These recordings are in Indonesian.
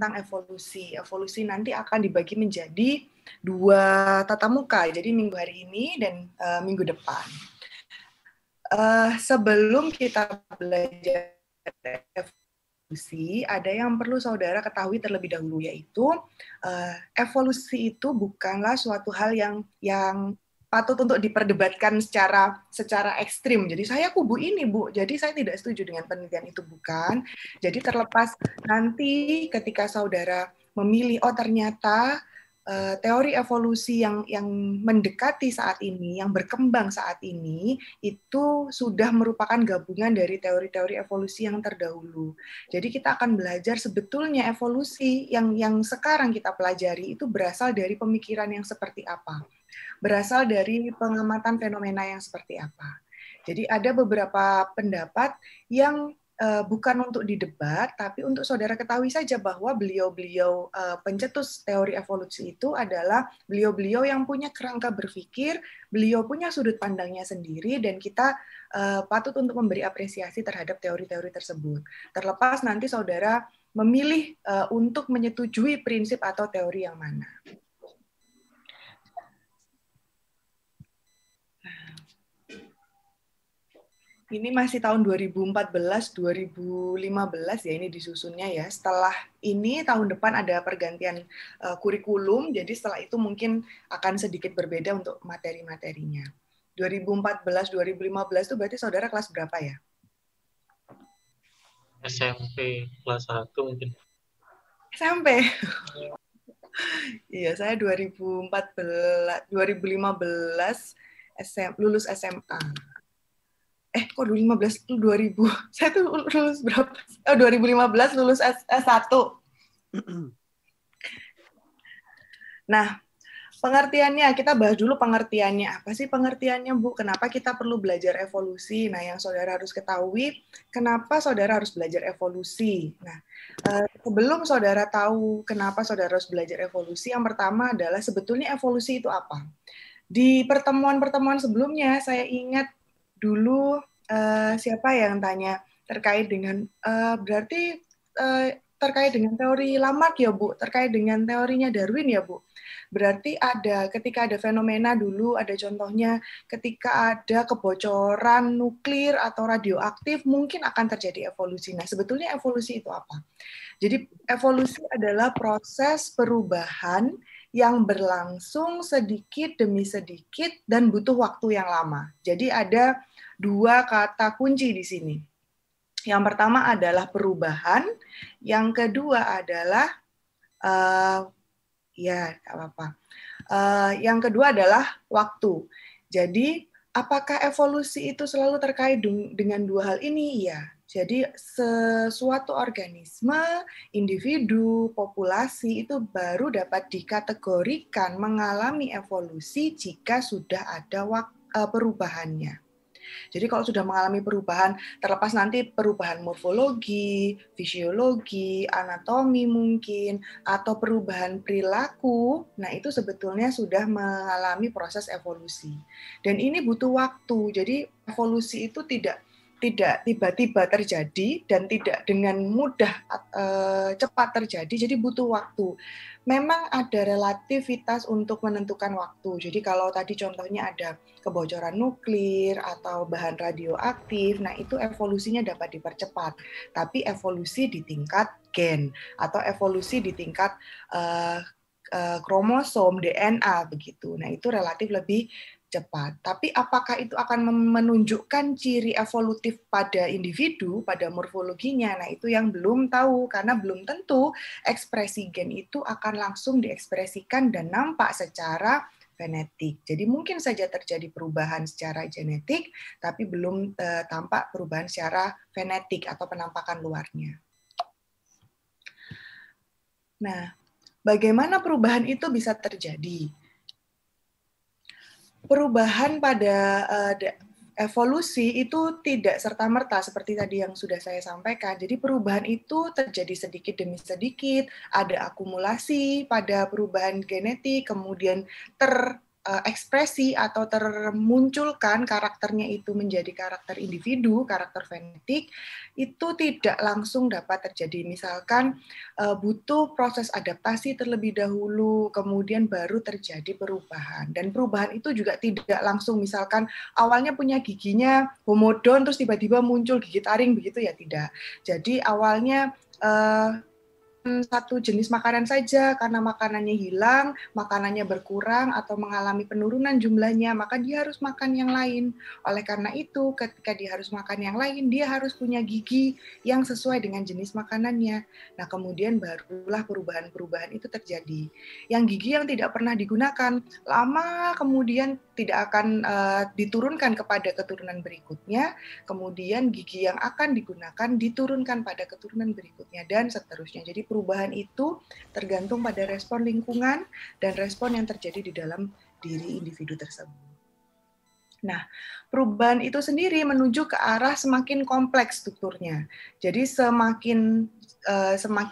tentang evolusi. Evolusi nanti akan dibagi menjadi 2 tatap muka, jadi minggu hari ini dan minggu depan. Sebelum kita belajar evolusi, ada yang perlu saudara ketahui terlebih dahulu, yaitu evolusi itu bukanlah suatu hal yang patut untuk diperdebatkan secara ekstrim. Jadi saya kubu ini, Bu. Jadi saya tidak setuju dengan penelitian itu, bukan. Jadi terlepas nanti ketika saudara memilih, oh ternyata teori evolusi yang mendekati saat ini, yang berkembang saat ini, itu sudah merupakan gabungan dari teori-teori evolusi yang terdahulu. Jadi kita akan belajar sebetulnya evolusi yang sekarang kita pelajari itu berasal dari pemikiran yang seperti apa. Berasal dari pengamatan fenomena yang seperti apa. Jadi ada beberapa pendapat yang bukan untuk didebat, tapi untuk saudara ketahui saja bahwa beliau-beliau pencetus teori evolusi itu adalah beliau-beliau yang punya kerangka berpikir, beliau punya sudut pandangnya sendiri, dan kita patut untuk memberi apresiasi terhadap teori-teori tersebut. Terlepas nanti saudara memilih untuk menyetujui prinsip atau teori yang mana. Ini masih tahun 2014-2015 ya, ini disusunnya ya. Setelah ini tahun depan ada pergantian kurikulum, jadi setelah itu mungkin akan sedikit berbeda untuk materi-materinya. 2014-2015 itu berarti saudara kelas berapa ya? SMP kelas 1 mungkin. SMP. Iya, saya 2015 lulus SMA. Kok 2015 itu 2000? Saya tuh lulus berapa? 2015 lulus S1. Nah, pengertiannya, kita bahas dulu pengertiannya. Apa sih pengertiannya, Bu? Kenapa kita perlu belajar evolusi? Nah, yang saudara harus ketahui, kenapa saudara harus belajar evolusi? Nah, sebelum saudara tahu kenapa saudara harus belajar evolusi, yang pertama adalah sebetulnya evolusi itu apa? Di pertemuan-pertemuan sebelumnya, saya ingat dulu siapa yang tanya terkait dengan berarti terkait dengan teori Lamarck ya, Bu, terkait dengan teorinya Darwin ya, Bu. Berarti ketika ada fenomena dulu, ada contohnya ketika ada kebocoran nuklir atau radioaktif, mungkin akan terjadi evolusi. Nah, sebetulnya evolusi itu apa? Jadi evolusi adalah proses perubahan yang berlangsung sedikit demi sedikit dan butuh waktu yang lama. Jadi ada 2 kata kunci di sini. Yang pertama adalah perubahan, yang kedua adalah yang kedua adalah waktu. Jadi, apakah evolusi itu selalu terkait dengan 2 hal ini? Iya. Jadi, sesuatu organisme, individu, populasi itu baru dapat dikategorikan mengalami evolusi jika sudah ada perubahannya. Jadi kalau sudah mengalami perubahan, terlepas nanti perubahan morfologi, fisiologi, anatomi mungkin, atau perubahan perilaku, nah itu sebetulnya sudah mengalami proses evolusi. Dan ini butuh waktu, jadi evolusi itu tidak tiba-tiba terjadi dan tidak dengan mudah cepat terjadi, jadi butuh waktu. Memang ada relativitas untuk menentukan waktu. Jadi kalau tadi contohnya ada kebocoran nuklir atau bahan radioaktif, nah itu evolusinya dapat dipercepat. Tapi evolusi di tingkat gen atau evolusi di tingkat kromosom, DNA begitu. Nah itu relatif lebih cepat. Tapi apakah itu akan menunjukkan ciri evolutif pada individu, pada morfologinya? Nah, itu yang belum tahu, karena belum tentu ekspresi gen itu akan langsung diekspresikan dan nampak secara genetik. Jadi mungkin saja terjadi perubahan secara genetik, tapi belum tampak perubahan secara fenetik atau penampakan luarnya. Nah, bagaimana perubahan itu bisa terjadi? Perubahan pada evolusi itu tidak serta-merta seperti tadi yang sudah saya sampaikan. Jadi perubahan itu terjadi sedikit demi sedikit, ada akumulasi pada perubahan genetik, kemudian terekspresi atau termunculkan karakternya itu menjadi karakter individu, karakter fenotik, itu tidak langsung dapat terjadi. Misalkan butuh proses adaptasi terlebih dahulu, kemudian baru terjadi perubahan. Dan perubahan itu juga tidak langsung, misalkan awalnya punya giginya homodon, terus tiba-tiba muncul gigi taring, begitu ya tidak. Jadi awalnya satu jenis makanan saja, karena makanannya hilang, makanannya berkurang atau mengalami penurunan jumlahnya, maka dia harus makan yang lain. Oleh karena itu, ketika dia harus makan yang lain, dia harus punya gigi yang sesuai dengan jenis makanannya. Nah, kemudian barulah perubahan-perubahan itu terjadi. Yang gigi yang tidak pernah digunakan, lama kemudian tidak akan diturunkan kepada keturunan berikutnya, kemudian gigi yang akan digunakan diturunkan pada keturunan berikutnya, dan seterusnya. Jadi perubahan itu tergantung pada respon lingkungan dan respon yang terjadi di dalam diri individu tersebut. Nah, perubahan itu sendiri menuju ke arah semakin kompleks strukturnya. Jadi semakin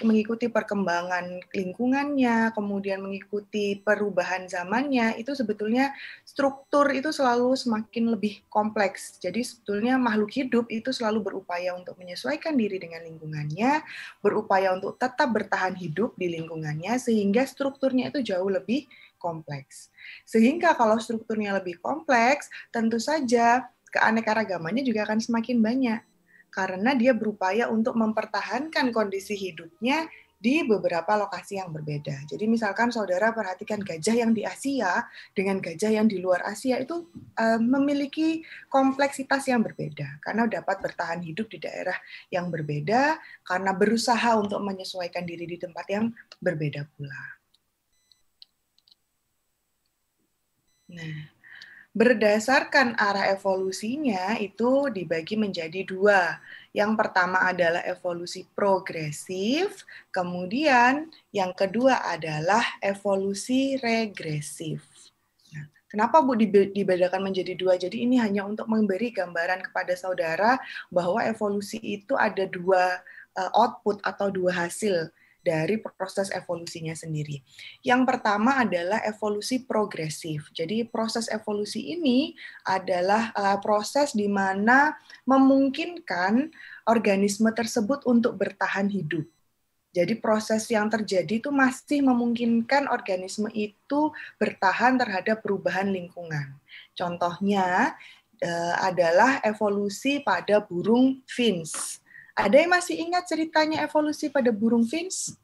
mengikuti perkembangan lingkungannya, kemudian mengikuti perubahan zamannya, itu sebetulnya struktur itu selalu semakin lebih kompleks. Jadi sebetulnya makhluk hidup itu selalu berupaya untuk menyesuaikan diri dengan lingkungannya, berupaya untuk tetap bertahan hidup di lingkungannya, sehingga strukturnya itu jauh lebih kompleks. Sehingga kalau strukturnya lebih kompleks, tentu saja keanekaragamannya juga akan semakin banyak. Karena dia berupaya untuk mempertahankan kondisi hidupnya di beberapa lokasi yang berbeda. Jadi misalkan saudara perhatikan gajah yang di Asia dengan gajah yang di luar Asia itu memiliki kompleksitas yang berbeda. Karena dapat bertahan hidup di daerah yang berbeda, karena berusaha untuk menyesuaikan diri di tempat yang berbeda pula. Nah, berdasarkan arah evolusinya itu dibagi menjadi dua. Yang pertama adalah evolusi progresif, kemudian yang kedua adalah evolusi regresif. Nah, kenapa Bu dibedakan menjadi dua? Jadi ini hanya untuk memberi gambaran kepada saudara bahwa evolusi itu ada dua output atau dua hasil dari proses evolusinya sendiri. Yang pertama adalah evolusi progresif. Jadi proses evolusi ini adalah proses di mana memungkinkan organisme tersebut untuk bertahan hidup. Jadi proses yang terjadi itu masih memungkinkan organisme itu bertahan terhadap perubahan lingkungan. Contohnya adalah evolusi pada burung finch. Ada yang masih ingat ceritanya evolusi pada burung finch?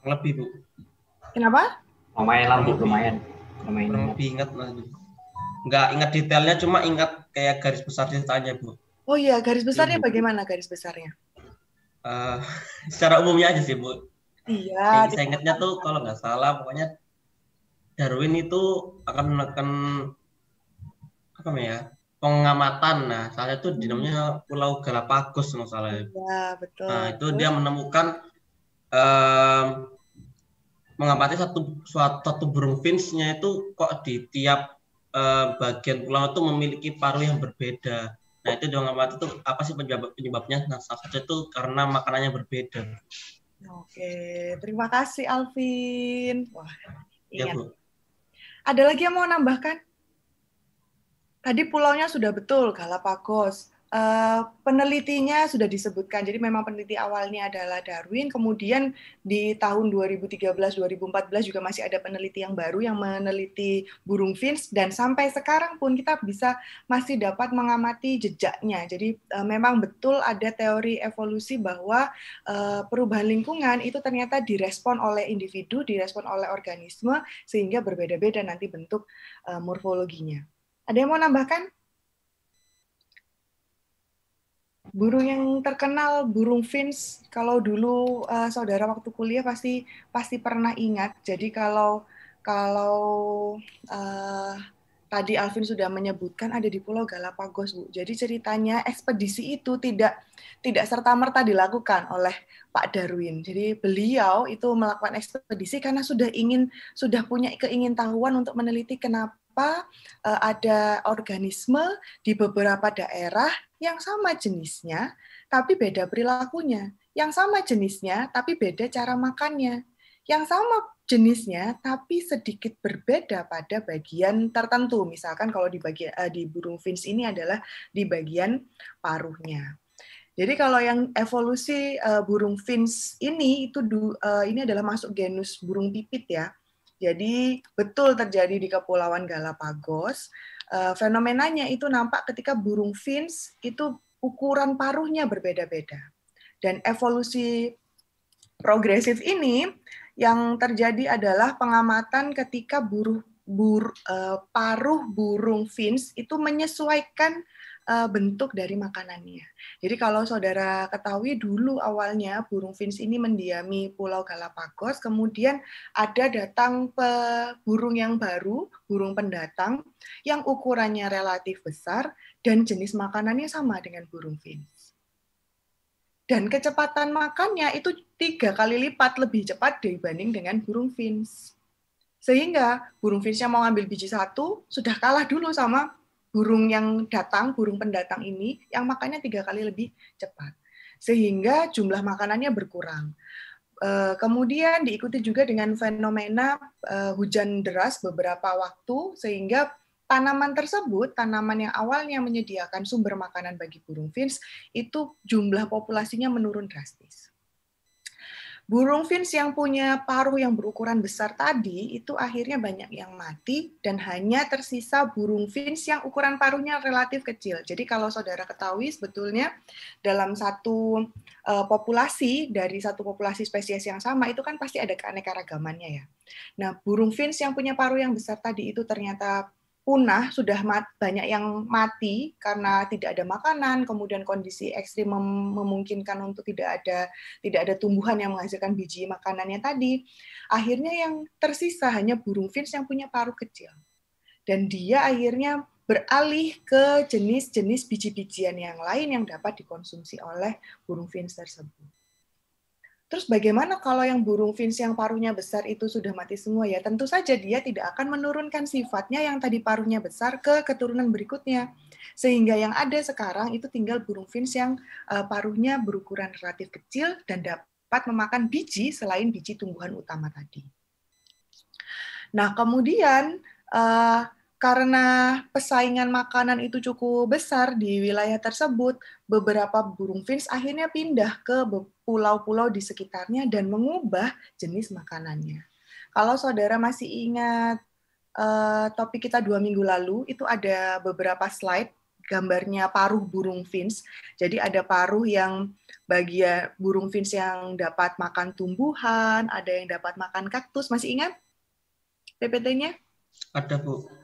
Lebih, Bu. Kenapa? Lumayan lah, Bu, lumayan. Kurang lebih ingat lah. Nggak ingat detailnya, cuma ingat kayak garis besar ceritanya, Bu. Oh iya, garis besarnya bagaimana garis besarnya? Secara umumnya aja sih, Bu. Iya. Saya ingatnya tuh kalau nggak salah, pokoknya Darwin itu akan menekan apa ya, pengamatan. Nah, salah itu namanya Pulau Galapagos masalahnya. Iya, betul. Nah, itu dia menemukan mengamati satu burung finch-nya itu kok di tiap bagian pulau itu memiliki paruh yang berbeda. Nah, itu dia mengamati itu apa sih penyebabnya? Nah, salah satu itu karena makanannya berbeda. Oke, terima kasih Alvin. Wah, Ya, ingat. Bu. Ada lagi yang mau nambahkan? Tadi pulaunya sudah betul, Galapagos. Penelitinya sudah disebutkan, jadi memang peneliti awalnya adalah Darwin, kemudian di tahun 2013-2014 juga masih ada peneliti yang baru yang meneliti burung finch, dan sampai sekarang pun kita masih dapat mengamati jejaknya. Jadi memang betul ada teori evolusi bahwa perubahan lingkungan itu ternyata direspon oleh individu, direspon oleh organisme, sehingga berbeda-beda nanti bentuk morfologinya. Ada yang mau nambahkan? Burung yang terkenal, burung finch, kalau dulu saudara waktu kuliah pasti pernah ingat. Jadi kalau tadi Alvin sudah menyebutkan ada di Pulau Galapagos, Bu. Jadi ceritanya ekspedisi itu tidak serta-merta dilakukan oleh Pak Darwin. Jadi beliau itu melakukan ekspedisi karena sudah punya keingintahuan untuk meneliti kenapa ada organisme di beberapa daerah yang sama jenisnya, tapi beda perilakunya. Yang sama jenisnya, tapi beda cara makannya. Yang sama jenisnya, tapi sedikit berbeda pada bagian tertentu. Misalkan kalau di burung finch ini adalah di bagian paruhnya. Jadi kalau yang evolusi burung finch ini ini adalah masuk genus burung pipit ya. Jadi betul terjadi di Kepulauan Galapagos. Fenomenanya itu nampak ketika burung finch itu ukuran paruhnya berbeda-beda. Dan evolusi progresif ini yang terjadi adalah pengamatan ketika paruh burung finch itu menyesuaikan bentuk dari makanannya. Jadi kalau saudara ketahui dulu awalnya burung finch ini mendiami Pulau Galapagos, kemudian ada datang burung yang baru, burung pendatang, yang ukurannya relatif besar dan jenis makanannya sama dengan burung finch. Dan kecepatan makannya itu 3 kali lipat lebih cepat dibanding dengan burung finch. Sehingga burung finch-nya mau ngambil biji satu, sudah kalah dulu sama burung yang datang, burung pendatang ini, yang makannya 3 kali lebih cepat. Sehingga jumlah makanannya berkurang. Kemudian diikuti juga dengan fenomena hujan deras beberapa waktu, sehingga tanaman tersebut, tanaman yang awalnya menyediakan sumber makanan bagi burung finch, itu jumlah populasinya menurun drastis. Burung finch yang punya paruh yang berukuran besar tadi, itu akhirnya banyak yang mati, dan hanya tersisa burung finch yang ukuran paruhnya relatif kecil. Jadi kalau saudara ketahui, sebetulnya dalam satu populasi, dari satu populasi spesies yang sama, itu kan pasti ada keanekaragamannya ya. Nah, burung finch yang punya paruh yang besar tadi itu ternyata punah, sudah banyak yang mati karena tidak ada makanan, kemudian kondisi ekstrim memungkinkan untuk tidak ada tumbuhan yang menghasilkan biji makanannya tadi. Akhirnya yang tersisa hanya burung finch yang punya paruh kecil. Dan dia akhirnya beralih ke jenis-jenis biji-bijian yang lain yang dapat dikonsumsi oleh burung finch tersebut. Terus bagaimana kalau yang burung finch yang paruhnya besar itu sudah mati semua ya? Tentu saja dia tidak akan menurunkan sifatnya yang tadi paruhnya besar ke keturunan berikutnya. Sehingga yang ada sekarang itu tinggal burung finch yang paruhnya berukuran relatif kecil dan dapat memakan biji selain biji tumbuhan utama tadi. Nah, kemudian karena pesaingan makanan itu cukup besar di wilayah tersebut, beberapa burung finch akhirnya pindah ke pulau-pulau di sekitarnya dan mengubah jenis makanannya. Kalau saudara masih ingat topik kita 2 minggu lalu, itu ada beberapa slide gambarnya paruh burung finch. Jadi ada paruh yang bagian burung finch yang dapat makan tumbuhan, ada yang dapat makan kaktus. Masih ingat PPT-nya? Ada, Bu.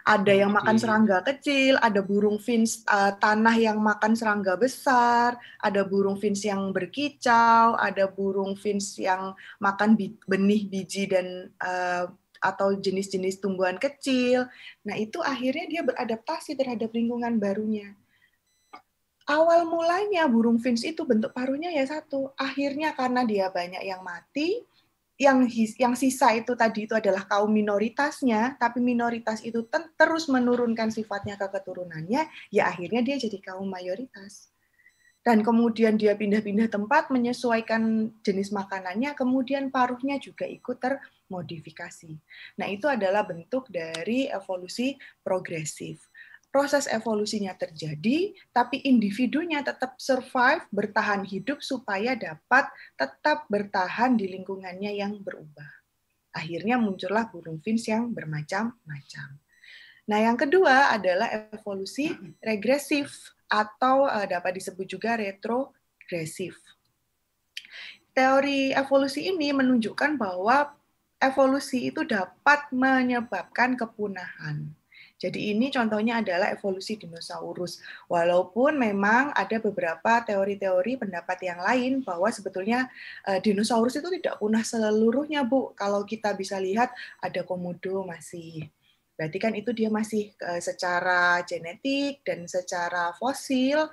Ada yang makan serangga kecil, ada burung finch tanah yang makan serangga besar, ada burung finch yang berkicau, ada burung finch yang makan benih biji dan atau jenis-jenis tumbuhan kecil. Nah, itu akhirnya dia beradaptasi terhadap lingkungan barunya. Awal mulanya burung finch itu bentuk paruhnya ya satu. Akhirnya karena dia banyak yang mati, yang sisa itu tadi itu adalah kaum minoritasnya, tapi minoritas itu terus menurunkan sifatnya ke keturunannya, ya akhirnya dia jadi kaum mayoritas. Dan kemudian dia pindah-pindah tempat, menyesuaikan jenis makanannya, kemudian paruhnya juga ikut termodifikasi. Nah, itu adalah bentuk dari evolusi progresif. Proses evolusinya terjadi, tapi individunya tetap survive, bertahan hidup supaya dapat tetap bertahan di lingkungannya yang berubah. Akhirnya muncullah burung finch yang bermacam-macam. Nah, yang kedua adalah evolusi regresif atau dapat disebut juga retrogresif. Teori evolusi ini menunjukkan bahwa evolusi itu dapat menyebabkan kepunahan. Jadi ini contohnya adalah evolusi dinosaurus. Walaupun memang ada beberapa teori-teori pendapat yang lain bahwa sebetulnya dinosaurus itu tidak punah seluruhnya, Bu. Kalau kita bisa lihat ada komodo masih. Berarti kan itu dia masih secara genetik dan secara fosil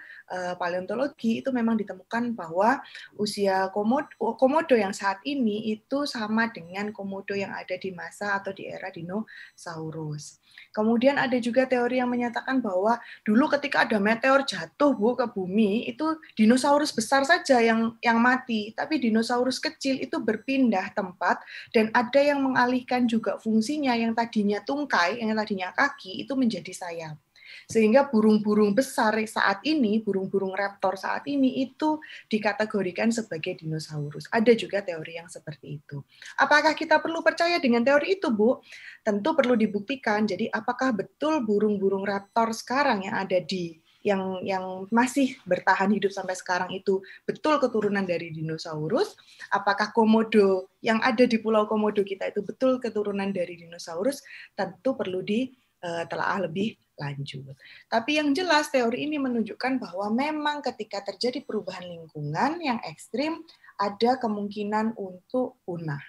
paleontologi itu memang ditemukan bahwa usia komodo yang saat ini itu sama dengan komodo yang ada di masa atau di era dinosaurus. Kemudian ada juga teori yang menyatakan bahwa dulu ketika ada meteor jatuh Bu ke bumi, itu dinosaurus besar saja yang mati, tapi dinosaurus kecil itu berpindah tempat dan ada yang mengalihkan juga fungsinya, yang tadinya tungkai, yang tadinya kaki itu menjadi sayap. Sehingga burung-burung besar saat ini, burung-burung raptor saat ini itu dikategorikan sebagai dinosaurus. Ada juga teori yang seperti itu. Apakah kita perlu percaya dengan teori itu, Bu? Tentu perlu dibuktikan. Jadi apakah betul burung-burung raptor sekarang yang ada di yang masih bertahan hidup sampai sekarang itu betul keturunan dari dinosaurus? Apakah komodo yang ada di Pulau Komodo kita itu betul keturunan dari dinosaurus? Tentu perlu ditelaah lebih lanjut. Tapi yang jelas teori ini menunjukkan bahwa memang ketika terjadi perubahan lingkungan yang ekstrim ada kemungkinan untuk punah.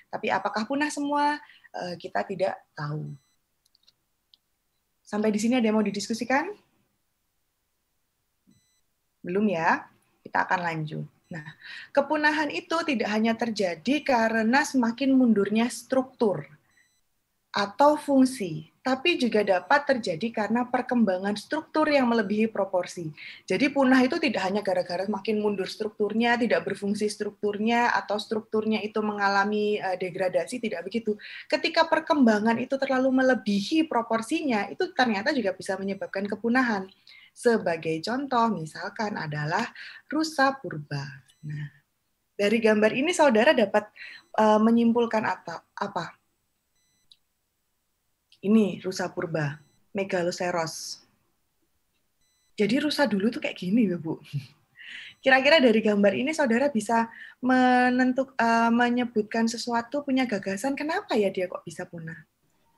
Tapi apakah punah semua? Kita tidak tahu. Sampai di sini ada yang mau didiskusikan? Belum ya? Kita akan lanjut. Nah, kepunahan itu tidak hanya terjadi karena semakin mundurnya struktur atau fungsi, tapi juga dapat terjadi karena perkembangan struktur yang melebihi proporsi. Jadi punah itu tidak hanya gara-gara makin mundur strukturnya, tidak berfungsi strukturnya, atau strukturnya itu mengalami degradasi, tidak begitu. Ketika perkembangan itu terlalu melebihi proporsinya, itu ternyata juga bisa menyebabkan kepunahan. Sebagai contoh, misalkan adalah rusa purba. Nah, dari gambar ini saudara dapat menyimpulkan apa? Ini rusa purba, Megaloceros. Jadi rusa dulu tuh kayak gini ya, Bu. Kira-kira dari gambar ini saudara bisa menyebutkan sesuatu, punya gagasan kenapa ya dia kok bisa punah?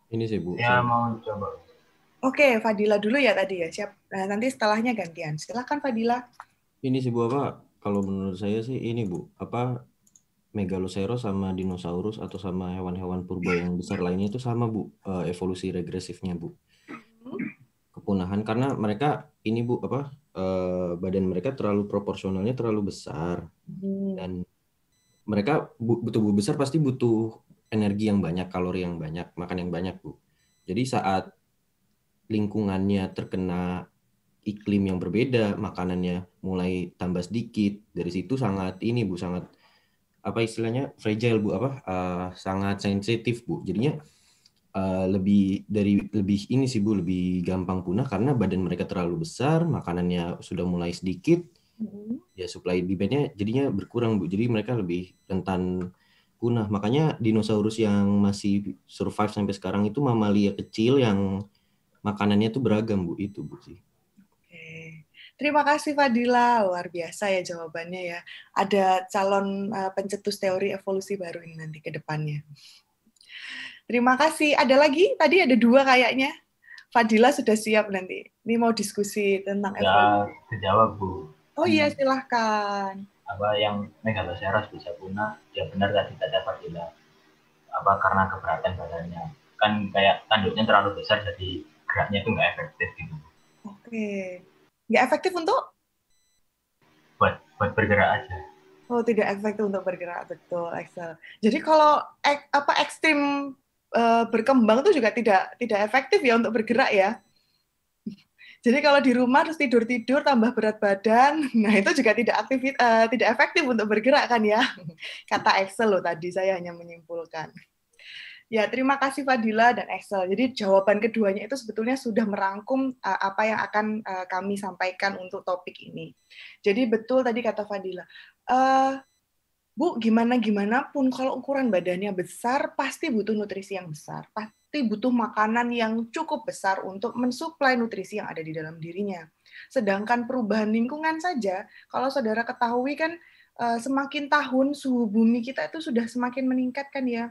Ini sih Bu. Ya mau coba. Oke, Fadila dulu ya tadi ya. Siap. Nah, nanti setelahnya gantian. Silakan Fadila. Ini sih Bu apa? Kalau menurut saya sih ini Bu, apa Megaloceros sama dinosaurus atau sama hewan-hewan purba yang besar lainnya itu sama Bu, evolusi regresifnya Bu. Kepunahan karena mereka ini Bu apa? Badan mereka terlalu proporsionalnya terlalu besar. Dan mereka butuh besar pasti butuh energi yang banyak, kalori yang banyak, makan yang banyak Bu. Jadi saat lingkungannya terkena iklim yang berbeda, makanannya mulai tambah sedikit, dari situ sangat ini Bu, sangat apa istilahnya fragile Bu, apa sangat sensitif Bu. Jadinya lebih ini sih Bu, lebih gampang punah karena badan mereka terlalu besar, makanannya sudah mulai sedikit, ya supply demand-nya jadinya berkurang Bu. Jadi mereka lebih rentan punah. Makanya dinosaurus yang masih survive sampai sekarang itu mamalia kecil yang makanannya tuh beragam Bu, itu Bu sih. Terima kasih Fadila, luar biasa ya jawabannya ya. Ada calon pencetus teori evolusi baru ini nanti ke depannya. Terima kasih. Ada lagi? Tadi ada 2 kayaknya. Fadila sudah siap nanti. Ini mau diskusi tentang evolusi. Ya, dijawab Bu. Oh iya, silahkan. Apa yang Megaloceros bisa punah? Ya benar tadi kata Fadila. Apa karena keberatan badannya? Kan kayak tanduknya terlalu besar, jadi geraknya itu nggak efektif gitu. Oke. Nggak efektif untuk? Buat bergerak aja. Oh, tidak efektif untuk bergerak, betul, Excel. Jadi kalau ekstrim berkembang itu juga tidak efektif ya untuk bergerak ya. Jadi kalau di rumah terus tidur tambah berat badan, nah itu juga tidak efektif untuk bergerak kan ya. Kata Excel loh tadi, saya hanya menyimpulkan. Ya, terima kasih Fadila dan Excel. Jadi jawaban keduanya itu sebetulnya sudah merangkum apa yang akan kami sampaikan untuk topik ini. Jadi betul tadi kata Fadila, Bu, gimana pun kalau ukuran badannya besar, pasti butuh nutrisi yang besar. Pasti butuh makanan yang cukup besar untuk mensuplai nutrisi yang ada di dalam dirinya. Sedangkan perubahan lingkungan saja, kalau saudara ketahui kan, semakin tahun suhu bumi kita itu sudah semakin meningkat kan ya.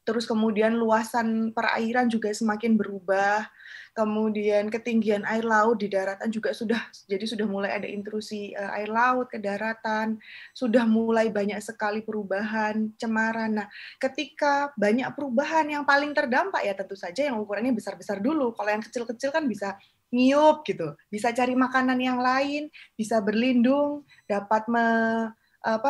Terus kemudian luasan perairan juga semakin berubah, kemudian ketinggian air laut di daratan juga sudah mulai ada intrusi air laut ke daratan, sudah mulai banyak sekali perubahan, cemaran. Nah, ketika banyak perubahan yang paling terdampak ya tentu saja yang ukurannya besar-besar dulu. Kalau yang kecil-kecil kan bisa ngiup gitu, bisa cari makanan yang lain, bisa berlindung, dapat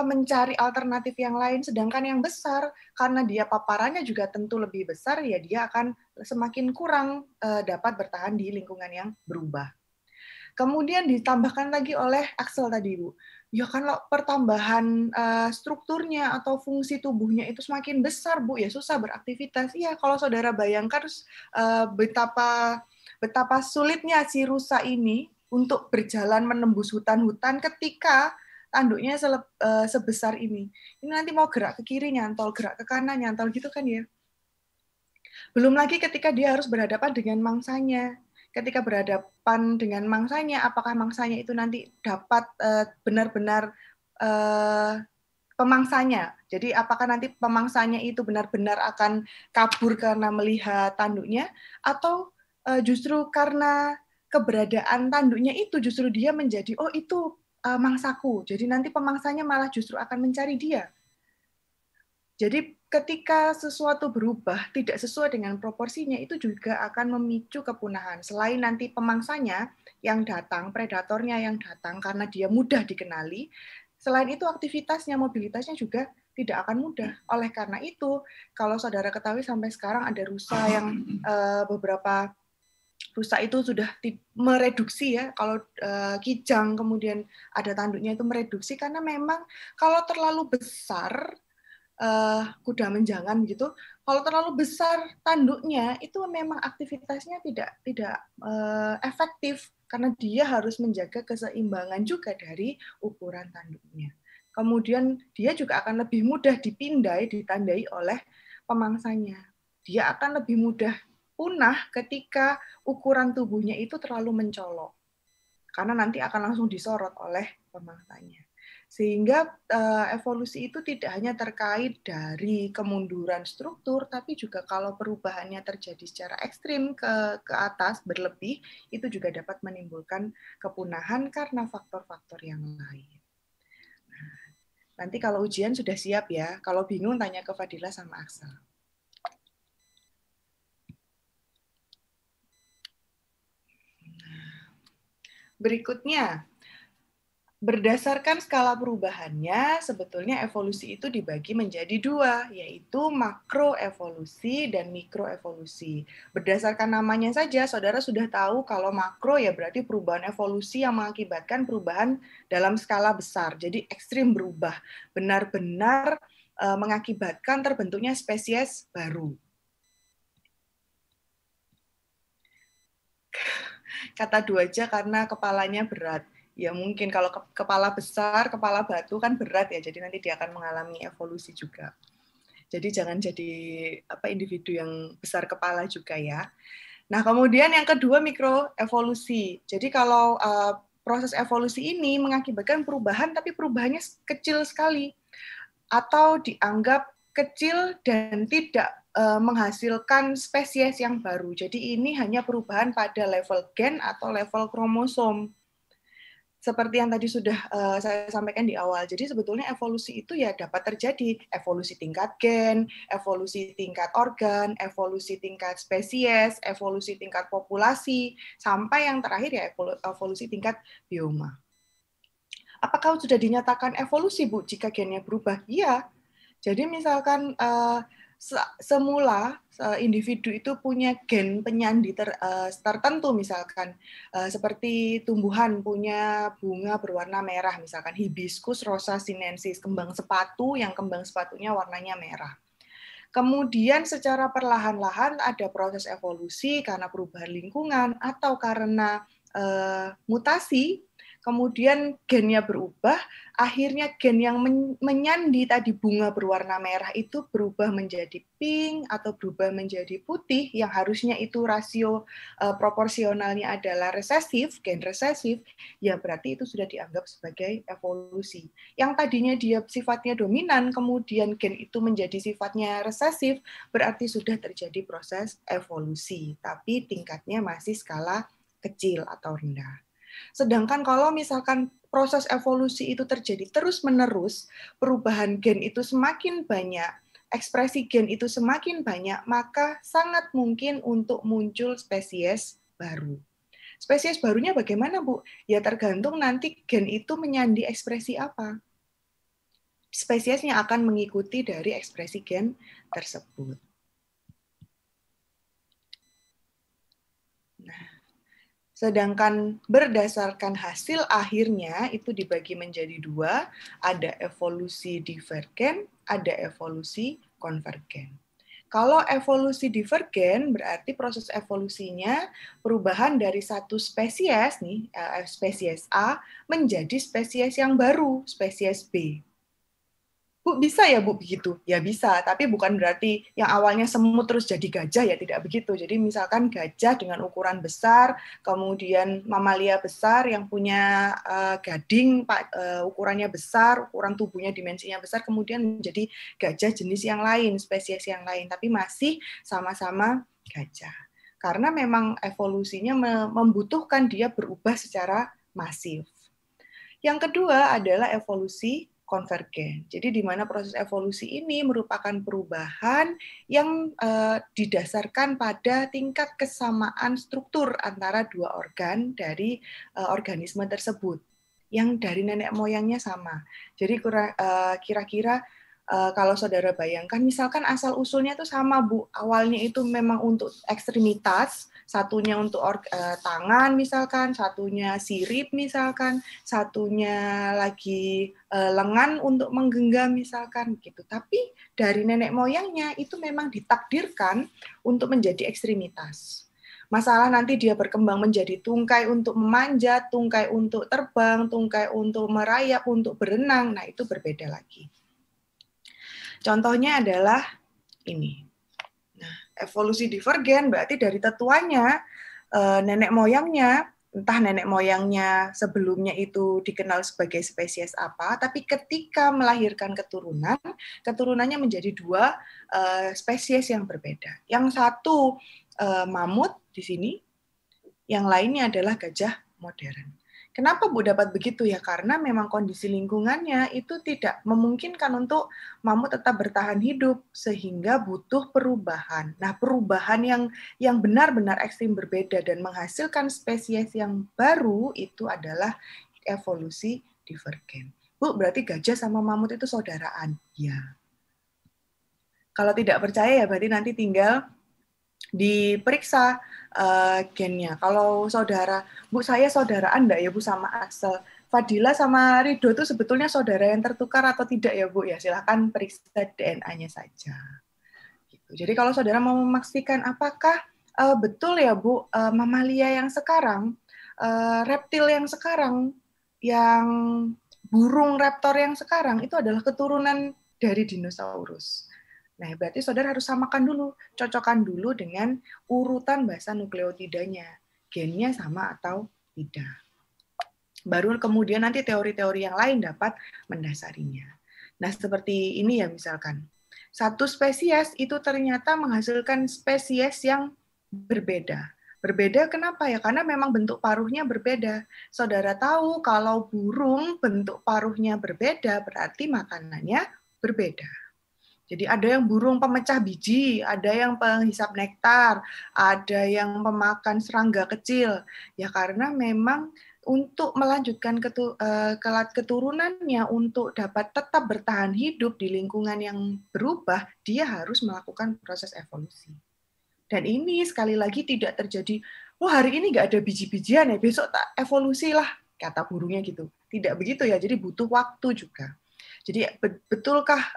mencari alternatif yang lain. Sedangkan yang besar, karena dia paparannya juga tentu lebih besar, ya dia akan semakin kurang dapat bertahan di lingkungan yang berubah. Kemudian ditambahkan lagi oleh Axel tadi, Bu. Ya kalau pertambahan strukturnya atau fungsi tubuhnya itu semakin besar, Bu, ya susah beraktivitas. Iya, kalau saudara bayangkan betapa sulitnya si rusa ini untuk berjalan menembus hutan-hutan ketika tanduknya sebesar ini. Ini nanti mau gerak ke kiri nyantol, gerak ke kanan nyantol gitu kan ya. Belum lagi ketika dia harus berhadapan dengan mangsanya. Ketika berhadapan dengan mangsanya, apakah mangsanya itu nanti dapat benar-benar pemangsanya. Jadi apakah nanti pemangsanya itu benar-benar akan kabur karena melihat tanduknya, atau justru karena keberadaan tanduknya itu justru dia menjadi, oh itu mangsaku. Jadi nanti pemangsanya malah justru akan mencari dia. Jadi ketika sesuatu berubah tidak sesuai dengan proporsinya, itu juga akan memicu kepunahan. Selain nanti pemangsanya yang datang, predatornya yang datang karena dia mudah dikenali, selain itu aktivitasnya, mobilitasnya juga tidak akan mudah. Oleh karena itu, kalau saudara ketahui sampai sekarang ada rusa yang beberapa rusa itu sudah mereduksi ya, kalau kijang kemudian ada tanduknya itu mereduksi karena memang kalau terlalu besar kuda menjangan gitu, kalau terlalu besar tanduknya itu memang aktivitasnya tidak efektif karena dia harus menjaga keseimbangan juga dari ukuran tanduknya. Kemudian dia juga akan lebih mudah ditandai oleh pemangsanya. Dia akan lebih mudah punah ketika ukuran tubuhnya itu terlalu mencolok karena nanti akan langsung disorot oleh pemangsanya. Sehingga evolusi itu tidak hanya terkait dari kemunduran struktur, tapi juga kalau perubahannya terjadi secara ekstrim ke atas, berlebih, itu juga dapat menimbulkan kepunahan karena faktor-faktor yang lain. Nah, nanti kalau ujian sudah siap ya, kalau bingung tanya ke Fadila sama Axel. Berikutnya, berdasarkan skala perubahannya, sebetulnya evolusi itu dibagi menjadi dua, yaitu makroevolusi dan mikroevolusi. Berdasarkan namanya saja, saudara sudah tahu kalau makro ya berarti perubahan evolusi yang mengakibatkan perubahan dalam skala besar, jadi ekstrim berubah, benar-benar mengakibatkan terbentuknya spesies baru. Kata dua aja karena kepalanya berat. Ya mungkin kalau kepala besar, kepala batu kan berat ya, jadi nanti dia akan mengalami evolusi juga. Jadi jangan jadi individu yang besar kepala juga ya. Nah kemudian yang kedua mikroevolusi. Jadi kalau proses evolusi ini mengakibatkan perubahan, tapi perubahannya kecil sekali atau dianggap kecil dan tidak menghasilkan spesies yang baru. Jadi ini hanya perubahan pada level gen atau level kromosom. Seperti yang tadi sudah saya sampaikan di awal. Jadi sebetulnya evolusi itu ya dapat terjadi evolusi tingkat gen, evolusi tingkat organ, evolusi tingkat spesies, evolusi tingkat populasi, sampai yang terakhir ya evolusi tingkat bioma. Apakah sudah dinyatakan evolusi, Bu, jika gennya berubah? Iya. Jadi misalkan semula individu itu punya gen penyandi tertentu, misalkan seperti tumbuhan punya bunga berwarna merah, misalkan hibiscus rosa sinensis, kembang sepatu yang kembang sepatunya warnanya merah. Kemudian secara perlahan-lahan ada proses evolusi karena perubahan lingkungan atau karena mutasi. Kemudian gennya berubah, akhirnya gen yang menyandi tadi bunga berwarna merah itu berubah menjadi pink atau berubah menjadi putih, yang harusnya itu rasio proporsionalnya adalah resesif, gen resesif, ya berarti itu sudah dianggap sebagai evolusi. Yang tadinya dia sifatnya dominan, kemudian gen itu menjadi sifatnya resesif, berarti sudah terjadi proses evolusi, tapi tingkatnya masih skala kecil atau rendah. Sedangkan kalau misalkan proses evolusi itu terjadi terus-menerus, perubahan gen itu semakin banyak, ekspresi gen itu semakin banyak, maka sangat mungkin untuk muncul spesies baru. Spesies barunya bagaimana, Bu? Ya tergantung nanti gen itu menyandi ekspresi apa. Spesiesnya akan mengikuti dari ekspresi gen tersebut. Nah, sedangkan berdasarkan hasil akhirnya itu dibagi menjadi dua, ada evolusi divergen, ada evolusi konvergen. Kalau evolusi divergen berarti proses evolusinya perubahan dari satu spesies nih, spesies A menjadi spesies yang baru, spesies B. Bu, bisa ya Bu begitu? Ya bisa, tapi bukan berarti yang awalnya semut terus jadi gajah, ya tidak begitu. Jadi misalkan gajah dengan ukuran besar, kemudian mamalia besar yang punya gading, ukurannya besar, ukuran tubuhnya dimensinya besar, kemudian menjadi gajah jenis yang lain, spesies yang lain, tapi masih sama-sama gajah. Karena memang evolusinya membutuhkan dia berubah secara masif. Yang kedua adalah evolusi konvergen. Jadi di mana proses evolusi ini merupakan perubahan yang didasarkan pada tingkat kesamaan struktur antara dua organ dari organisme tersebut yang dari nenek moyangnya sama. Jadi kira-kira kalau saudara bayangkan, misalkan asal usulnya itu sama, Bu. Awalnya itu memang untuk ekstremitas, satunya untuk tangan misalkan, satunya sirip misalkan, satunya lagi lengan untuk menggenggam misalkan gitu. Tapi dari nenek moyangnya itu memang ditakdirkan untuk menjadi ekstremitas. Masalah nanti dia berkembang menjadi tungkai untuk memanjat, tungkai untuk terbang, tungkai untuk merayap, untuk berenang. Nah, itu berbeda lagi. Contohnya adalah ini. Nah, evolusi divergen berarti dari tetuanya, nenek moyangnya, entah nenek moyangnya sebelumnya itu dikenal sebagai spesies apa, tapi ketika melahirkan keturunan, keturunannya menjadi dua spesies yang berbeda. Yang satu mamut di sini, yang lainnya adalah gajah modern. Kenapa Bu dapat begitu ya? Karena memang kondisi lingkungannya itu tidak memungkinkan untuk mamut tetap bertahan hidup sehingga butuh perubahan. Nah, perubahan yang benar-benar ekstrim berbeda dan menghasilkan spesies yang baru itu adalah evolusi divergen. Bu, berarti gajah sama mamut itu saudaraan? Ya. Kalau tidak percaya ya berarti nanti tinggal diperiksa gennya. Kalau saudara, Bu, saya saudaraan enggak ya Bu sama Axel? Fadila sama Rido itu sebetulnya saudara yang tertukar atau tidak ya Bu? Ya silahkan periksa DNA-nya saja. Gitu. Jadi kalau saudara mau memastikan apakah betul ya Bu, mamalia yang sekarang, reptil yang sekarang, yang burung raptor yang sekarang itu adalah keturunan dari dinosaurus. Nah, berarti saudara harus samakan dulu, cocokkan dulu dengan urutan basa nukleotidanya. Gennya sama atau tidak. Baru kemudian nanti teori-teori yang lain dapat mendasarinya. Nah, seperti ini ya misalkan. Satu spesies itu ternyata menghasilkan spesies yang berbeda. Berbeda kenapa ya? Karena memang bentuk paruhnya berbeda. Saudara tahu kalau burung bentuk paruhnya berbeda, berarti makanannya berbeda. Jadi ada yang burung pemecah biji, ada yang penghisap nektar, ada yang pemakan serangga kecil. Ya karena memang untuk melanjutkan keturunannya, untuk dapat tetap bertahan hidup di lingkungan yang berubah, dia harus melakukan proses evolusi. Dan ini sekali lagi tidak terjadi, oh hari ini nggak ada biji-bijian ya, besok tak evolusi lah, kata burungnya gitu. Tidak begitu ya, jadi butuh waktu juga. Jadi betulkah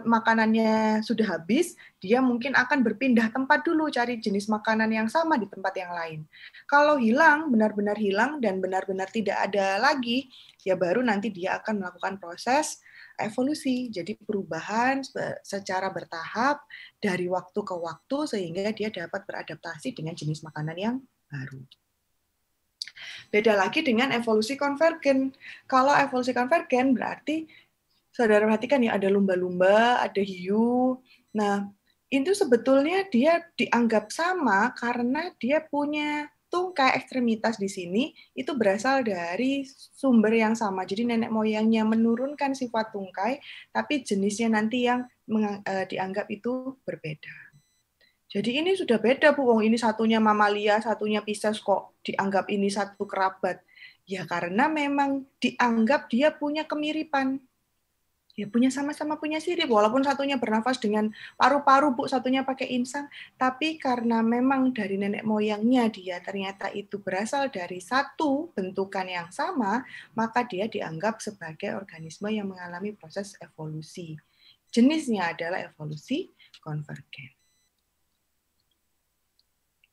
makanannya sudah habis, dia mungkin akan berpindah tempat dulu, cari jenis makanan yang sama di tempat yang lain. Kalau hilang, benar-benar hilang, dan benar-benar tidak ada lagi, ya baru nanti dia akan melakukan proses evolusi. Jadi perubahan secara bertahap dari waktu ke waktu, sehingga dia dapat beradaptasi dengan jenis makanan yang baru. Beda lagi dengan evolusi konvergen. Kalau evolusi konvergen berarti saudara perhatikan ya, ada lumba-lumba, ada hiu. Nah, itu sebetulnya dia dianggap sama karena dia punya tungkai ekstremitas di sini, itu berasal dari sumber yang sama. Jadi nenek moyangnya menurunkan sifat tungkai, tapi jenisnya nanti yang dianggap itu berbeda. Jadi ini sudah beda, Bu. Wong ini satunya mamalia, satunya Pisces, kok dianggap ini satu kerabat. Ya karena memang dianggap dia punya kemiripan. Ya punya sama-sama punya sirip, walaupun satunya bernafas dengan paru-paru, Bu, satunya pakai insang, tapi karena memang dari nenek moyangnya dia ternyata itu berasal dari satu bentukan yang sama, maka dia dianggap sebagai organisme yang mengalami proses evolusi. Jenisnya adalah evolusi konvergen.